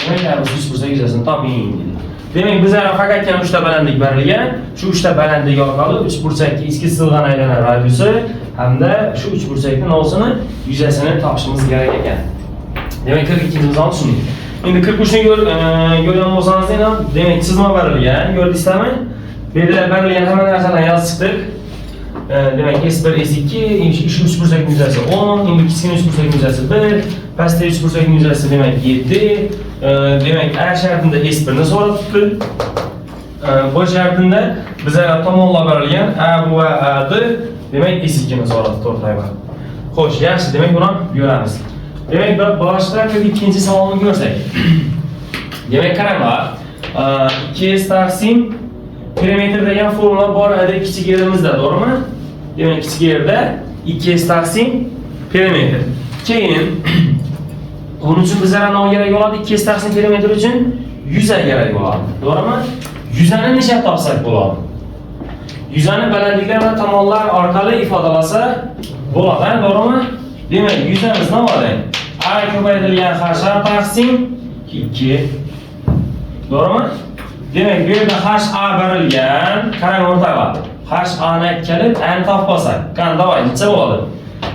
Demak, biz uch burchak yuzasini toping dedi. Demak, bizlar faqatgina 3 ta balandlik berilgan. Shu 3 ta balandlik orqali uch burchakli ichki chizilgan aylanan radiusi hamda shu uch burchakning nosini yuzasini topishimiz kerak ekan. Demek 42-mizni tushundik. Endi 43 ni ko'rgan bo'lsangiz ham, demak chizma berilgan, ko'rdingizmi? Bu yerda berilgan hamma narsalarni yozib chiqdik. Demak S1, S2, shu 3 burchakning yuzasi 10, endi kichkina 3 burchakning yuzasi 1, pastda 3 burchakning yuzasi demak 7. Demak A shartida S1 ni so'rabdi. Bu shartida bizga tomonlar berilgan A va A dir. Demak S2 ni so'rabdi o'rtoqlar. Xo'sh, yaxshi, demak buni ko'ramiz. Demek başta ikinci savolni ko'rsak. Demek qaranglar, 2s taqsim perimetr degan formula bor edi kichik yerimizda, to'g'rimi? Demak kichik yerda 2s taqsim perimetr. Keyin buning uchun bizga nima kerak bo'ladi? 2s taqsim perimetr uchun 100 kerak bo'ladi, to'g'rimi? 100 ni necha topsak bo'ladi? 100 ni balandliklar va tomonlar orqali ifodalasa bo'ladi, to'g'rimi? Demak, 100'imiz ne var? A ko'paytirilgan h taqsim 2. Doğru mu? Demak, bu yerda HA berilgan. Qarang o'rtoqlar. HA ni kelib A ni topsak, qani davay, necha bo'ladi?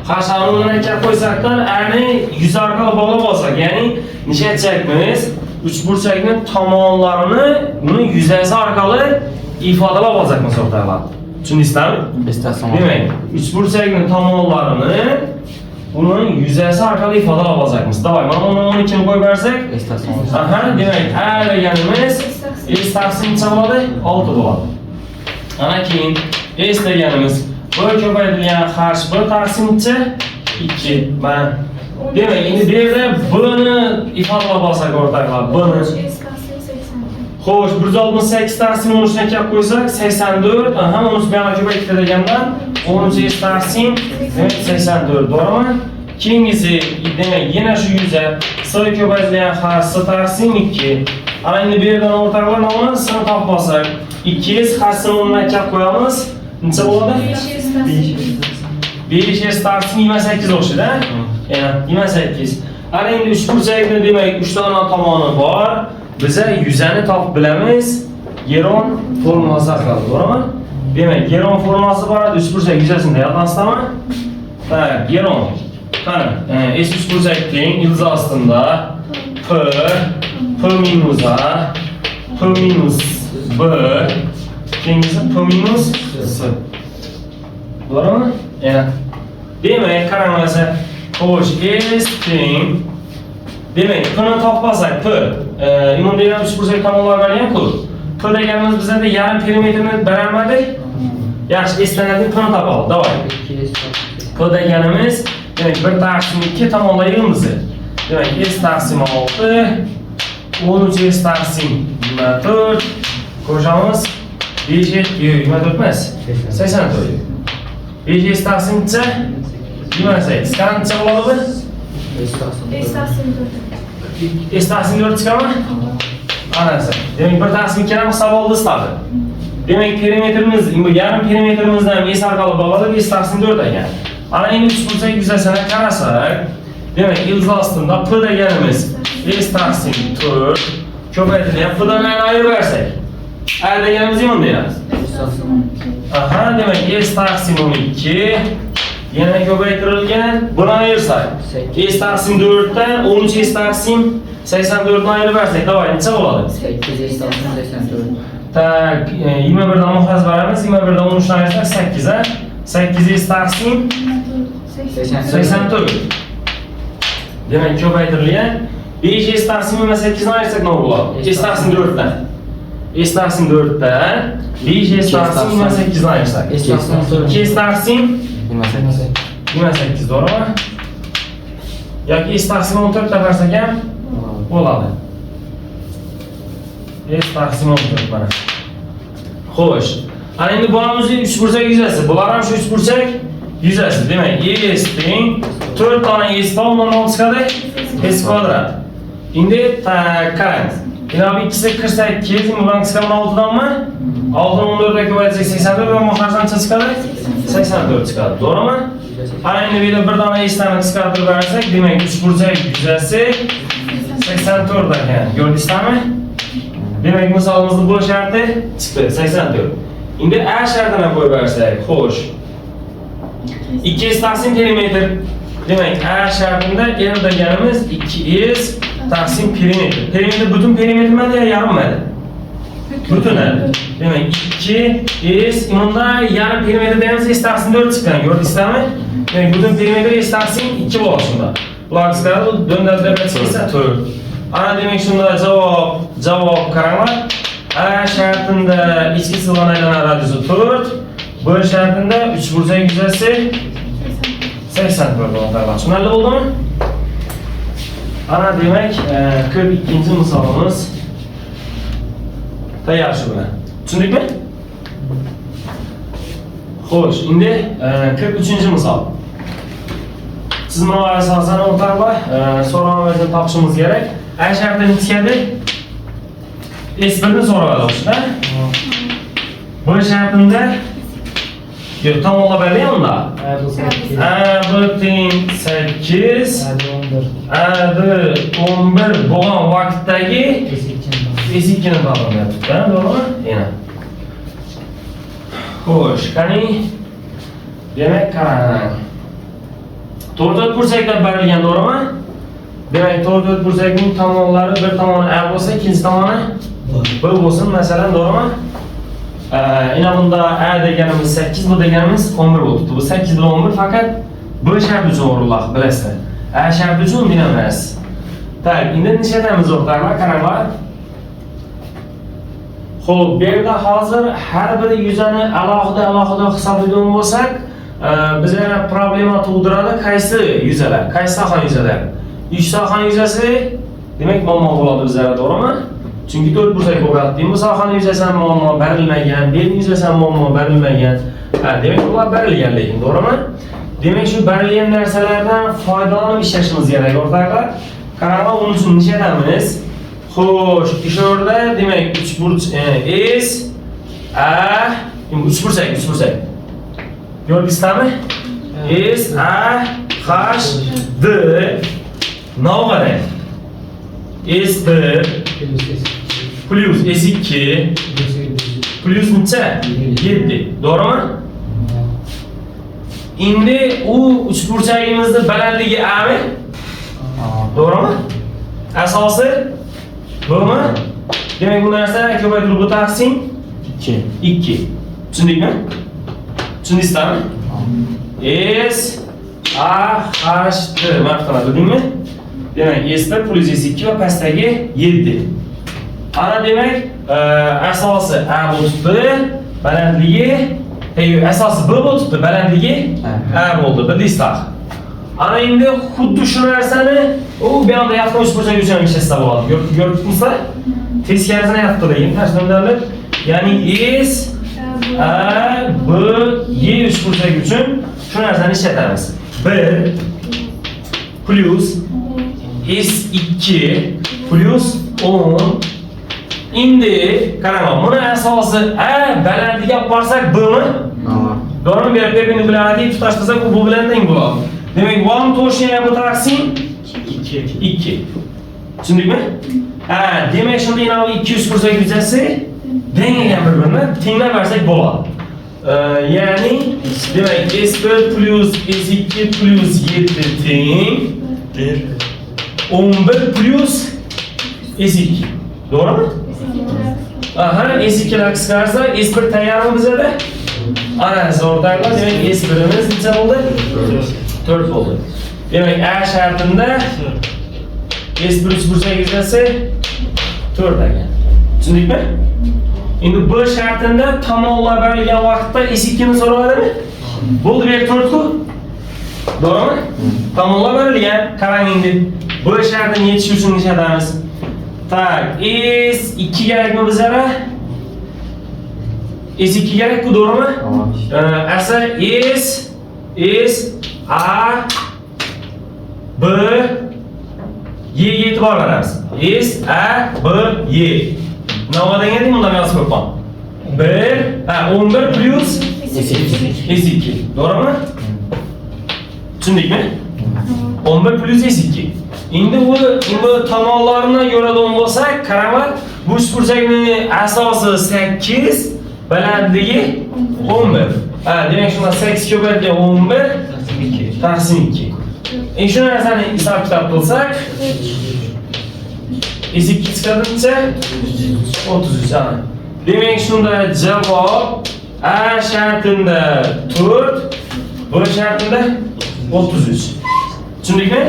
HA ni kelib qo'ysakdan A ni 100 orqali bog'lab olsak, ya'ni necha aytchakmiz? 3 burchakning tomonlarini uni yuzasi orqali ifodalab olsakmiz o'rtoqlar. Tushundingizmi? Demak, 3 burchakning tomonlarini bunun yuzasi orqali ifodalab olsakmiz. Davay, mana uni 12 ni qo'yib bersak, aha, demak, A deganimiz S taqsim necha bo'ladi? 6 bo'ladi. Ana keyin S deganimiz B ko'paytirilgan H B taqsim necha? 2. Mana demak, endi bu yerda B ni ifodalab olsak o'rtoqlar, B ni xo'sh, 168 taqsim 13 ni kelib qo'ysak 84. Aha, 13 bilan ko'paytirilgandan 13 S taqsim 84, to'g'rimi? Keyingisi demak yana shu yuza S ko'paytirilgan H S taqsim 2. Ana endi bu yerdan o'rtoqlar nomini S ni topib olsak, 2s H ni o'rniga kelib qo'yamiz. Necha bo'ladi? 5s taqsim 28 o'xshaydi, yana 28. Ana endi 3 burchakni demak 3 dona tomoni bor. Biza yuzani topib bilamiz. Geron formulasi orqali, to'g'rimi? Demak, geron formulasi bor edi, 3 burchak yuzasida yozasizmi? Tak, geron. Qani, S3 burchakning ildiz ostida P minus A, P minus B, keyingisi P minus S. To'g'rimi? Demak, qaranglar, xo'sh, S teng demak, P'ni topib olsak, P imon degan 3 burchak tomonlar bergan ku. P deganimiz bizda yarim perimetrni beramadik. Yaxshi, eslanadigan P'ni topib oldik. Davay. P deganimiz demak 1 taqsim 2 tomonlar yig'imiz. Demak, S taqsim 6, 13 S taqsim 24. Qo'shamiz 5 24 emas, 84. 5 S taqsim necha? 28. Qancha bo'ladi? S taqsim 4 chiqadimi? Anasi. Demak, 1 taqsim 2 ham hisob oldi istadi. Demak, perimetrimiz, yarim perimetrimizdan S orqali bog'lab S taqsim 4 ekan. Ana endi 3 burchak yuzasini qarasak, demak, ildiz ostida P deganimiz S taqsim 4 ko'paytirilgan P'dan ayirib bersak, A deganimiz nima deymiz? Aha, demak, S taqsim 12 yana ko'paytirilgan, buni ayirsak, S taqsim 4 dan 13 S taqsim 84 ni ayirib bersak, davay, necha bo'ladi? 8 S taqsim 84. Tak, 21'dan muhaz veremiz. 21'dan 13'dan ayırsak 8 ha. 8 taksim 84. Demek ko'paytirilgan. 5 taksim 28'dan ayırsak ne bo'ladi? S taksim 4'dan. S taksim 4'dan 5 taksim 28'dan ayırsak. 2 taksim 28 doğrumi? Yoki S taksim 14 dan bersak ham bo'ladi. S taksim 14 mana. Xo'sh. Ana endi bularimizni 3 burchak yuzasi. Bular ham shu 3 burchak yuzasi. Demak, S teng 4 dona S bor, undan 6 chiqadi S kvadrat. Endi qarang. Yana bu ikkisi 48, bundan chiqqan 6 danmi? 6 ni 14 ga ko'paytirsak 84 va muhojdan chiqadi 84 chiqadi. To'g'rimi? Ana endi bu yerda bir dona S'dan chiqartirib bersak, demak 3 burchak yuzasi 84 ekan. Ko'rdingizmi? Demek misolimizning bu sharti chiqdi 84. Endi A shartini qo'yib bersak, xo'sh. 2s taqsim perimetr. Demek A şartında L deganimiz 2s taqsim perimetr. Perimetr butun perimetrmi yo yarmmi? Butun. Demek 2s bunda yarım perimetr deganda s taqsim 4 chiqqan. Ko'rdingizmi? Demek butun perimetr s taqsim 2 bo'ladi shunda. Bular chiqadi, döndürüp chiqsa 4. Ana demek shunda javob qaranglar. A şartında ichki sig'imli aylanar radiusi 4, B şartında 3 burchak yuzasi 84 bo'ladi. Tushunarli bo'ldimi? Ana demek 42-chi misolimiz tayyor shu bilan. Tushundikmi? Xo'sh, endi 43-chi misol. Siz buni asosan o'rtoqlar so'rovnomadan topishimiz kerak. A shartini nechaga? S1 ni so'radi o'shda. B shartida yo'q, tomonlab bergan unda. A teng 8, A 11 bo'lgan vaqtdagi S2 ni topyapti, to'g'rimi? Yana. Xo'sh, qani demak qarang. 4 burchaklar berilgan, to'g'rimi? Demak 4 burchakning tomonlari bir tomoni A bo'lsa, ikkinchi tomoni B bo'lsin, masalan, to'g'rimi? Ina bunda A deganimiz 8, bu deganimiz 11 bo'libdi. Bu 8 bilan 11 faqat B sharti uchun o'rinlaq, bilasizlar. A sharti uchun unda emas. Tak, endi nechadamiz o'rtoqlar? Qaranglar. Xo'p, bu yerda hozir har bir yuzani alohida hisoblaydigan bo'lsak, bizga problema tug'diradi qaysi yuzalar, qaysi soha yuzalar. 3 sohaning yuzasi demak muammo bo'ladi bizlarda, to'g'rimi? Chunki 4 burchak bo'lyapti. Bu sohaning yuzasi ham muammo berilmagan, berning yuzasi ham muammo berilmagan. Demak ular berilgan lekin, to'g'rimi? Demak shu berilgan narsalardan foydalanib ishlashimiz kerak, o'rtoqlar. Qaranglar, uning uchun nechadamiz? Xo'sh, ish o'rnida demak 3 burchak S A 3 burchak. Ko'rdingizmi? S A H D navg'ada S1 plus S2 plus necha? 7. To'g'rimi? Endi u uchburchagimizning balandligi A mi? To'g'rimi? Asosi B'mi? Demak bu narsa ko'paytirib bu taqsim 2. Tushundingmi? Tushundingizmi? S A H D maqtana bildingmi? Demak S1 plus S2 va pastdagi 7. Ana demak asosi A bo'libdi, balandligi asosi B bo'libdi, balandligi A bo'ldi. Bildingizlar. Ana endi xuddi shu narsani u bu yoqda yaqin uchburchak uchun ishlasa bo'ladi. Ko'rdingizmi? Teskarisini yaptı lekin tashlandilar. Ya'ni S A B Y uchburchak uchun shu narsani ishlatamiz. 1 plus S2 plus 10. Endi qarang, buni asosi A balandligiga olib borsak B'mi? To'g'rimi? Bu yerda perpendikulariy tutashtirsak bu bilan teng bo'ladi. Demak, 1 to'shniya bu taqsim 2. Tushundingmi? Demak shunda yana 200 burchak yuzasi dengigan bir-birini tenglab bersak bo'ladi. Ya'ni demak S1 plus S2 plus 7 teng 11 plus S2. To'g'rimi? Aha, S2'lar qisqarsa, S1 tayyormi bizada? Ana, o'rtaqlar, demak S1imiz necha bo'ldi? 4 bo'ldi. Demak, A shartida S1 3/8 4 ekan. Tushundingmi? Endi B shartida tomonlar berilgan vaqtda S2 ni so'raladimi? Bo'ldi, bu yer 4 ku. To'g'rimi? Tomonlar berilgan. Qarang endi. B shartini yetish uchun nechadamiz? Tak, S2 kerakmi bizga? S2 kerak-ku, to'g'rimi? Asa S A B Y e'tibor beramiz. S A B Y. Nima deganing bundan yozib qo'ygan. 11 plus S2. To'g'rimi? Tushundingmi? 11 plus S2. Endi bu tomonlarni yo'ralgan bo'lsak, qaranglar, bu uchburchakning asosi 8, balandligi 11. Demak shunda 8 ko'paytirgan 11 taqsim 2. Endi shu narsani hisob kitob qilsak, S2 chiqadimcha 33 ana. Demak shunda javob A shartida 4, B shartida 33. Tushundingmi?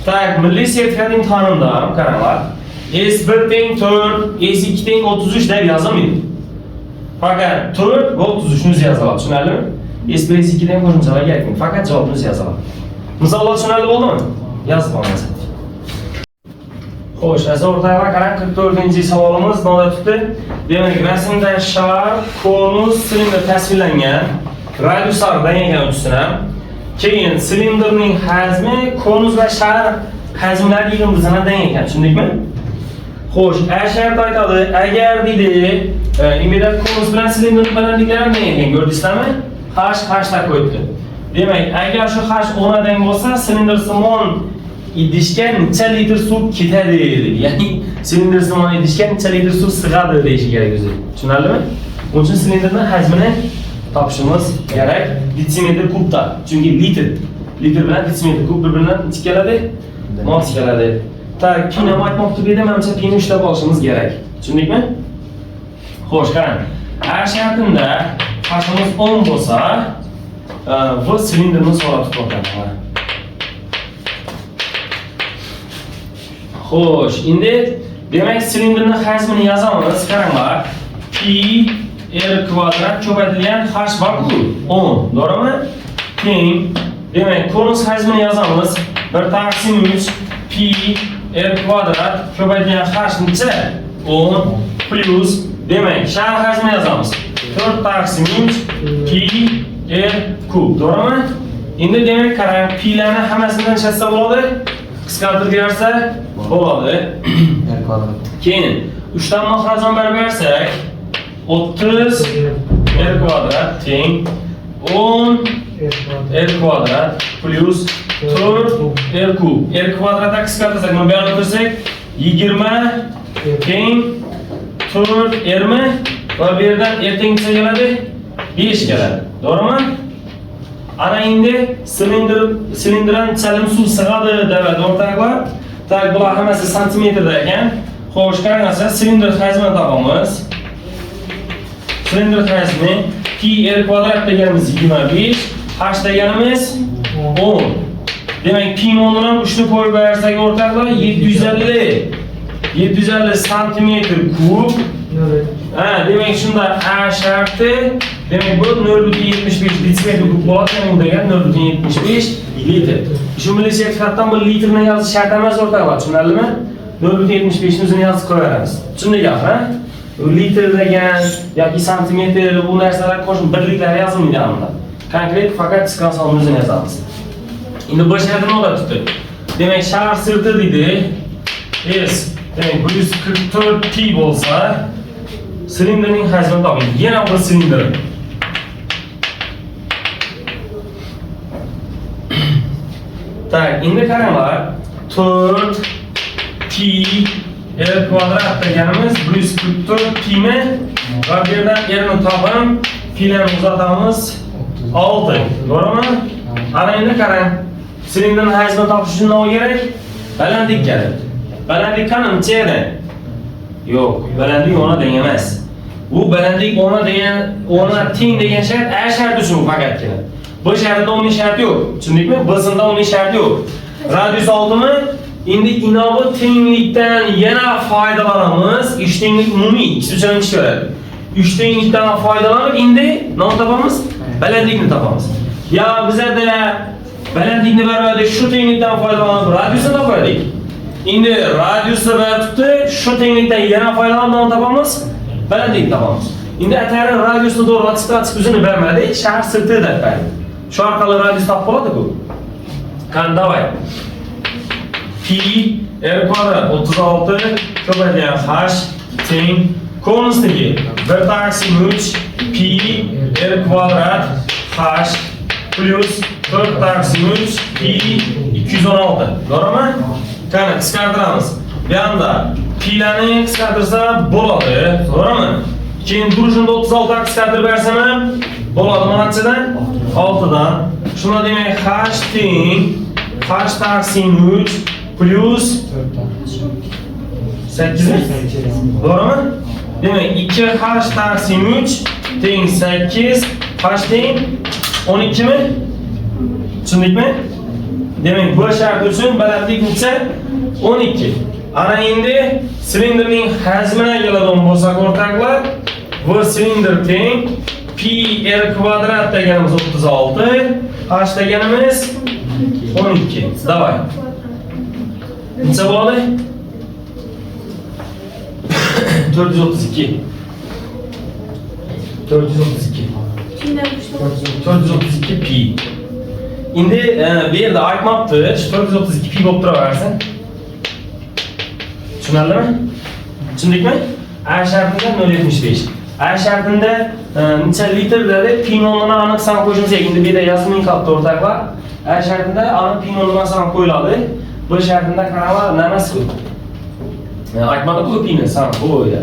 Tak, milliy sertifikat imtihonida ham qaranglar. S1 teng 4, S2 teng 33 deb yozilmaydi. Faqat 4 va 33 ni yoziladi, tushunarlimi? S1 S2 dan qo'shimchalar kerak. Faqat javobni yoziladi. Misollar tushunarli bo'ldimi? Yozib olasiz. Xo'sh, o'rtalar qarang, 44-savolimiz nolda tutdi. Demak, rasmda shar, konus, silindr tasvirlangan. Radiuslardan ekan uchsini. Keyin silindrning hajmi, konus va shar hajmlari yig'indisidan ekan, tushundingmi? Xo'sh, A shart aytadi, agar deydi, imida konus bilan silindrning balandliklari ekan, ko'rdingizmi? H ta qo'yibdi. Demak, agar shu H 10 dan bo'lsa, silindr simon idishga necha litr suv ketadi deydi. Ya'ni silindr simon idishga necha litr suv sig'adi deyish kerak o'zi. Tushunarlimi? Buning uchun silindrning hajmini topishimiz kerak detsimetr kubda. Chunki litr bilan detsimetr kub bir-biridan necha keladi? Mos keladi. Tak, pini aytmoqchi edim, menimcha pini ushlab olishimiz kerak. Tushundingmi? Xo'sh, qarang. A shartida H'imiz 10 bo'lsa, bu silindrni so'rab turibdi. Xo'sh, endi demak silindrning hajmini yozamiz. Qaranglar. Pi r kvadrat ko'paytirilgan h baku 10, to'g'rimi? Teng. Demak, konus hajmini yozamiz. 1 taqsim 3 pi r kvadrat ko'paytirilgan h necha? 10 plus demak, shar hajmini yozamiz. 4 taqsim 3 pi r kub, to'g'rimi? Endi demak, qarang, pilarni hammasidan chassa bo'ladi. Qisqartirib bersa bo'ladi. R kvadrat. Keyin 3 dan maxrajdan bersak 30 r kvadrat teng 10 r kvadrat plus 4 r kub. R kvadratga qisqartirsak, nima berib 20 teng 4 r mi? Va bu yerdan r tengcha keladi 5 keladi. To'g'rimi? Ana endi silindrdan chalim suv sig'adi deb o'rtaqlar. Tak, bular hammasi santimetrda ekan. Xo'sh, qaranglar, silindr hajmini topamiz. Silindr hajmi pi r kvadrat deganimiz 25, h deganimiz 10. Demak, pi o'rnidan 3 ni qo'yib bersak o'rtaqlar 750 santimetr kub. Demak, shunda A sharti, demak bu 0.75 detsimetr kub bo'ladi, ya'ni u degan 0.75 litr. Shu milliy sertifikatdan bu litrni yozish shart emas o'rtaqlar, tushunarlimi? 0.75 ni o'zini yozib qo'yamiz. Tushundingmi gap, ha? Litr degan yoki santimetr bu narsalar qo'shib birliklar yozilmaydi hamda. Konkret faqat qisqa sonini o'zini yozamiz. Endi bu shartni olib tutdi. Demak, shar sirti deydi. S demak 144 pi bo'lsa, silindrning hajmini toping. Yana bir silindr. Tak, endi qaranglar. 4 pi r kvadrat deganimiz 144 pi mi? Va bu yerdan rni topib, pilarni uzatamiz 6. To'g'rimi? Ana endi qarang. Silindrning hajmini topish uchun nima kerak? Balandlik kerak. Balandlik qancha edi? Yo'q, balandlik ona emas. Bu balandlik 10'a teng degan shart A sharti uchun faqatgina. B shartida uning sharti yo'q. Tushundingmi? B'sida uning sharti yo'q. Radius oldimi? Endi inobat tenglikdan yana foydalanamiz. 3 tenglik umumiy ikki uchun chiqaradi. 3 tenglikdan foydalanib endi nima topamiz? Balandlikni topamiz. Ya bizda balandlikni baribir shu tenglikdan foydalanib radiusni topadik. Endi radiusni va tutdi, shu tenglikdan yana foydalanib nima topamiz? Balandlikni topamiz. Endi atari radiusni to'g'ri o'zini bermadi, shart sirti deb berdi. Shu orqali radius topib bo'ladi-ku. Qani davay. Pi r kvadrat 36 ko'paygan h teng konusdagi 1 taqsim 3 pi r kvadrat h plus 4 taqsim 3 pi 216. To'g'rimi? Qani qisqartiramiz. Bu yerda pilarni qisqartirsa bo'ladi, to'g'rimi? Keyin durishini 36 ga qisqartirib bersam ham bo'ladi. Manachidan 6 dan. Shuna demak h teng h taqsim 3 plus 8 mi? Doğru mu? Demek 2h taqsim 3 teng 8, h teng 12 mi? Tushundik mi? Demek bu shart uchun balandlik necha? 12. Ana endi silindrning hajmini keladigan bo'lsak o'rtoqlar, bu silindr teng pi r kvadrat deganimiz 36, h deganimiz 12. Davay. Necha bo'ladi? 432. 432 pi. Endi bu yerda aytmabdi, 432 pi bo'lib turaversin. Tushunarlimi? Tushundikmi? A shartida 0.75. A shartida necha litr dedi, pi nomini aniq san qo'shilsak, endi bu yerda yozilmay qolibdi o'rtoqlar. A shartida aniq pi nomini san qo'yiladi. Bu shartida qanaqa namasi? Aytmadi-ku pini san qo'ydi.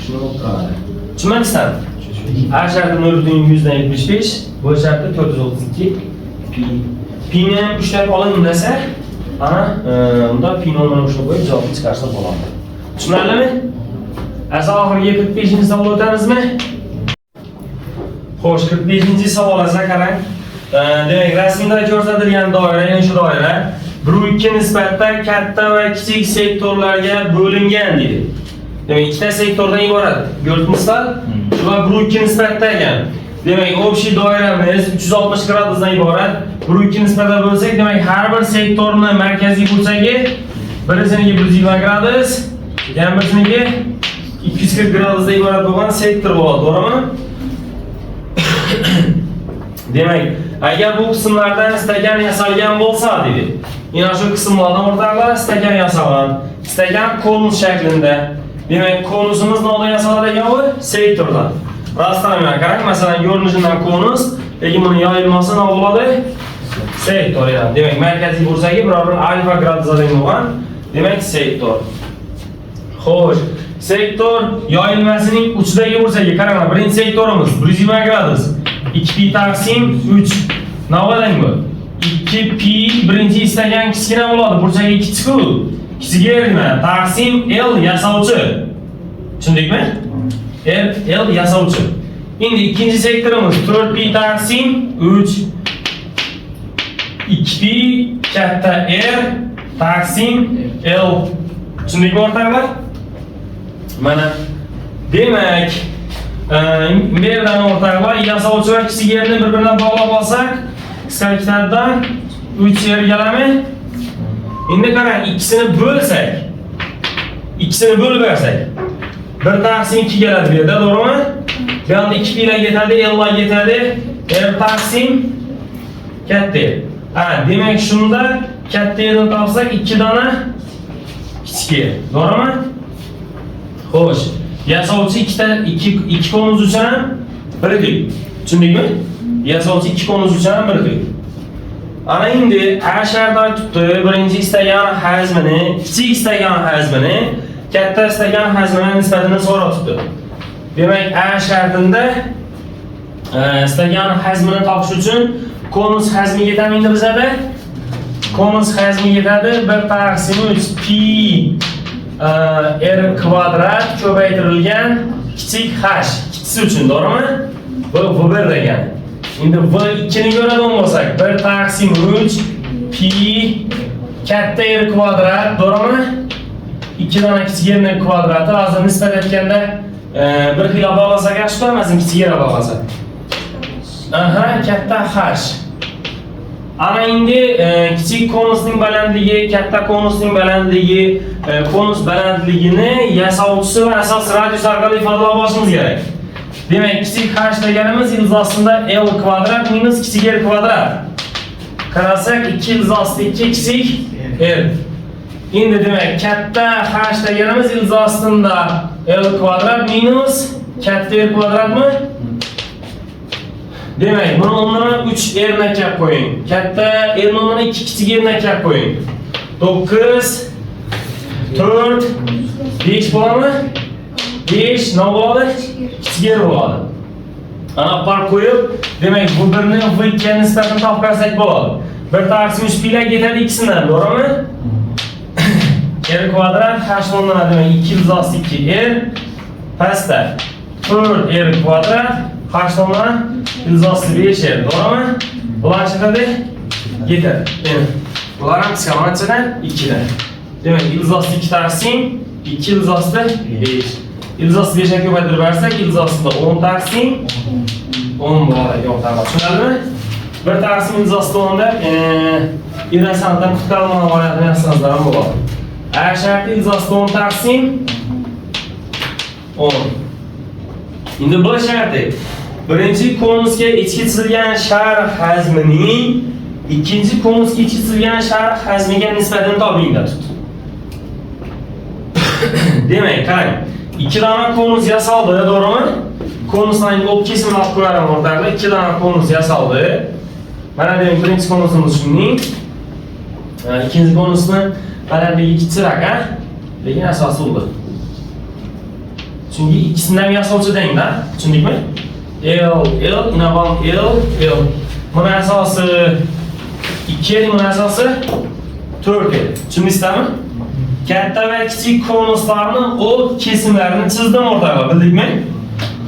Shuni o'qiradi. Tushunmadingizmi? A sharti 0.175, bu sharti 432 pi. Pini ham ushlab oling desa, ana unda pi nomini ushlab qo'yib javobni chiqarsa bo'ladi. Tushunarlimi? Asa oxirgi 45-savol o'tamizmi? Xo'sh, 45-savol esa qarang. Demak, rasmda ko'rsatilgan doira, ya'ni shu doira 1-2 nisbatda katta va kichik sektorlarga bo'lingan deydi. Demak, ikkita sektordan iborat. Ko'rdingizlar? Shular 1-2 nisbatda ekan. Demak, общий doiramiz 360 gradusdan iborat. 1-2 nisbatda bo'lsak, demak, har bir sektorning markaziy burchagi birisiniga 120 gradus, yana birisiga 240 gradusdan iborat bo'lgan sektor bo'ladi, to'g'rimi? Demak, agar bu qismlardan stakan yasalgan bo'lsa dedi. Yana shu qismlardan o'rtoqlar stakan yasalgan. Stakan konus shaklida. Demak, konusimiz nima yasaladi ekan u? Sektordan. Rastlamga qarang, masalan, ko'rinishidan konus, lekin buni yoyilmasi nima bo'ladi? Sektor yani. Demak, markaziy burchagi biror bir alfa gradusdan bo'lgan. Demak, sektor. Xo'sh, sektor yoyilmasining uchidagi burchagi qaranglar, birinchi sektorimiz 120 gradus. 2 pi taqsim 3. Navadan bu? 2 pi birinchi istagan kichkina bo'ladi. Burchagi kichik-ku. Kichigiga nima? Taqsim L yasovchi. Tushundikmi? L yasovchi. Endi ikkinchi sektorimiz 4 pi taqsim 3. 2 pi katta R taqsim L. Tushundikmi o'rtoqlar? Mana demak, bu yerdan o'rtoqlar yasovchi va kichik yerni bir-biridan bog'lab olsak, qisqaliklardan 3 yergalami? Endi qarang, ikkisini bo'lsak, ikkisini bo'lib bersak, 1 taqsim 2 keladi bu yerda, to'g'rimi? Bu yerda 2 pilar yetadi, L lar yetadi, R taqsim katta. Ha, demak shunda katta yerni topsak 2 dona kichik yer, to'g'rimi? Xo'sh, yasovchi ikki konus uchun ham birlik. Tushundingmi? Yasovchi ikki konus uchun ham birlik. Ana endi A sharti aytibdi, birinchi istagan hajmini, kichik istagan hajmini, katta istagan hajmini nisbatini so'rabdi. Demak, A shartida istagan hajmini topish uchun konus hajmi yetadi bizada. Konus hajmi yetadi 1 taqsim 3 pi r kvadrat ko'paytirilgan kichik h ikkisi uchun, to'g'rimi? Bu v1 degan. Endi v2 ni ko'radigan bo'lsak, 1 taqsim 3 pi katta r kvadrat, to'g'rimi? 2 dona kichik r ning kvadrati hozir nisbat etganda bir xil bog'lasak yaxshi bo'lmasin, kichik r bog'lasak. Aha, katta h. Ana endi kichik konusning balandligi, katta konusning balandligi, konus balandligini yasovchisi va asosiy radius orqali ifodalab olishimiz kerak. Demak, kichik h deganimiz ilzosida l kvadrat minus kichik r kvadrat. Qarasak 2 ilzosida 2 kichik r. Endi demak, katta h deganimiz ilzosida l kvadrat minus katta r kvadratmi? Demak, buni o'rniga 3 r ni kelib qo'ying. Katta r ni o'rniga 2 kichik r ni kelib qo'ying. 9 4 5 bo'ladimi? 5 nima bo'ladi? Kichik r bo'ladi. Ana par qo'yib, demak, bu birni v2 ga nisbatan topib bo'ladi. 1 taqsim 3 pila ketadi ikkisidan, to'g'rimi? r kvadrat h o'rniga demak 2 ilzos 2r pastda 4r kvadrat h o'rniga ilzos 5r, to'g'rimi? Bular chiqadi? Yetadi. Endi bular ham qisqarmachidan 2 dan. Demak, ilzos 2 taqsim 2 ilzosda 5. İlzos 5'e ko'paytirib bersak, ilzosida 10 taqsim 10 bo'ladi. Yo'q, tamam. Tushunarlimi? 1 taqsim ilzosida 10 da irrasionaldan qutqarilmagan variantni yazsangiz ham bo'ladi. A sharti ilzosida 10 taqsim 10. Endi bu sharti birinchi konusga ichki chizilgan shar hajmining ikkinchi konusga ichki chizilgan shar hajmiga nisbatini topinglar. Demak, qarang. 2 dona konus yasaldi, to'g'rimi? Konusning o'p kesimini olib qo'yaram o'rtaga. 2 dona konus yasaldi. Mana demak, birinchi konusimiz shunday. Ikkinchi konusni balandligi kichikroq, lekin asosi bo'ldi. Chunki ikkisini ham yasovchi dengda, tushundingmi? L, inabam L. Buni asosi 2, buni asosi 4. Tushundingizmi? Katta va kichik konuslarni o'q kesimlarini chizdim o'rtaga, bildingmi?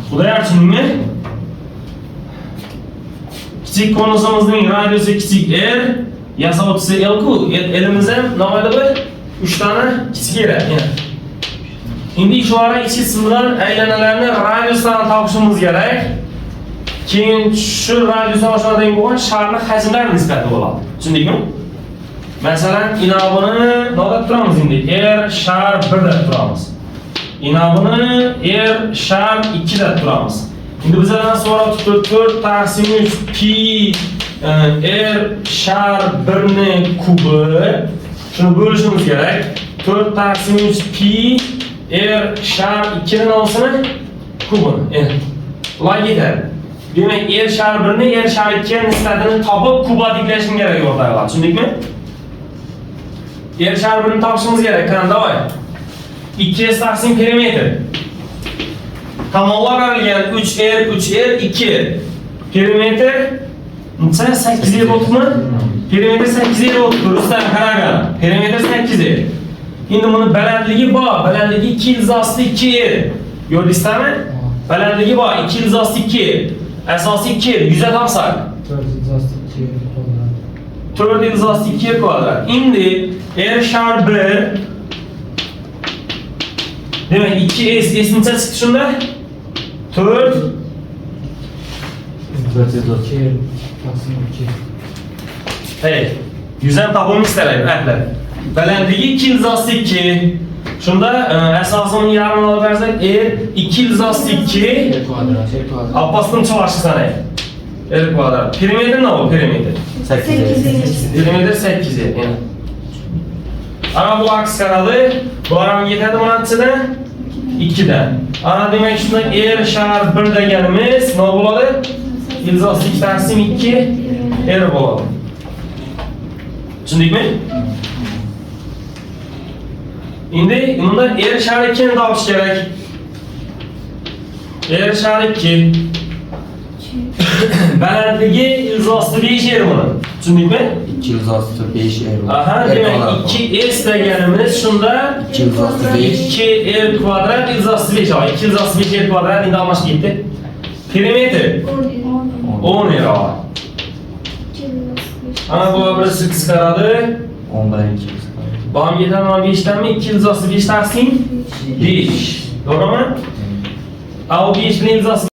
Xudo yaxshimi? Kichik konusimizning radiusi kichik r, yasovchisi l ku. Elimiz ham nomada bir 3 dona kichik r. Endi ishora ichki qismidan aylanalarni radiusdan topishimiz kerak. Keyin shu radiusdan oshadigan bo'lgan sharni hajmlari nisbati bo'ladi. Tushundingmi? Masalan, inabuni nodab turamiz endi. R shar 1 deb turamiz. Inabuni R shar 2 deb turamiz. Endi bizlardan so'rab 4 taqsim 3 pi R shar 1 ni kubi. Shuni bo'lishimiz kerak. 4 taqsim 3 pi R shar 2 ni olsini kubini. Endi ular yetadi. Demak, R shar 1 ni R shar 2 ga nisbatini topib kuba tiklashim kerak o'rtaga. Tushundingmi? R shar 1 ni topishimiz kerak. Qani, davay. 2 taqsim perimetr. Tomonlar berilgan 3r 2. Perimetr necha 8 r o'tmi? Perimetr 8 r o'tdi. Rustam qaragan. Perimetr 8 r. Endi buni balandligi bor. Balandligi 2 ilzosli 2r. Ko'rdingizmi? Balandligi bor 2 ilzosli 2. Asosiy 2 100 topsak. 4 ilzosli 2 kvadrat. Endi r shar 1 demek 2s necha chiqdi shunda? 4 Hey, 100 ham topishimiz kerak, aytlar. Balandligi 2 ilzosli 2. Shunda asosini yarmini olib bersak, r 2 ilzosli 2 Abbosning cho'g'ashi sanay. R kvadrat. Perimetr nima bu? Perimetr 8. Perimetr 8. Yani. Ana bu aks kanalı, bu aram yetadi manatçıdan 2'den. Ana demek şunda R şar 1 deganimiz ne bo'ladi? İlzos 2 taqsim 2 R bo'ladi. Tushundingmi? Endi bunda R shar 2 ni topish kerak. R shar 2 balandligi ilzos astı 5 yer bunu. Tushundingmi? 2 yıldız astı 5 er. Aha, demek 2s deganimiz shunda 2 yıldız astı 5. 2r kvadrat yıldız astı 5. 2 yıldız astı 5 r kvadrat endi almashib ketdi. Perimetr 10 er. Ana bu birisi qisqaradi. 10 dan 2 yıldız. Bam yetan 5 danmi 2 yıldız astı 5 taqsim 5. To'g'rimi? A o 5 bilan yıldız astı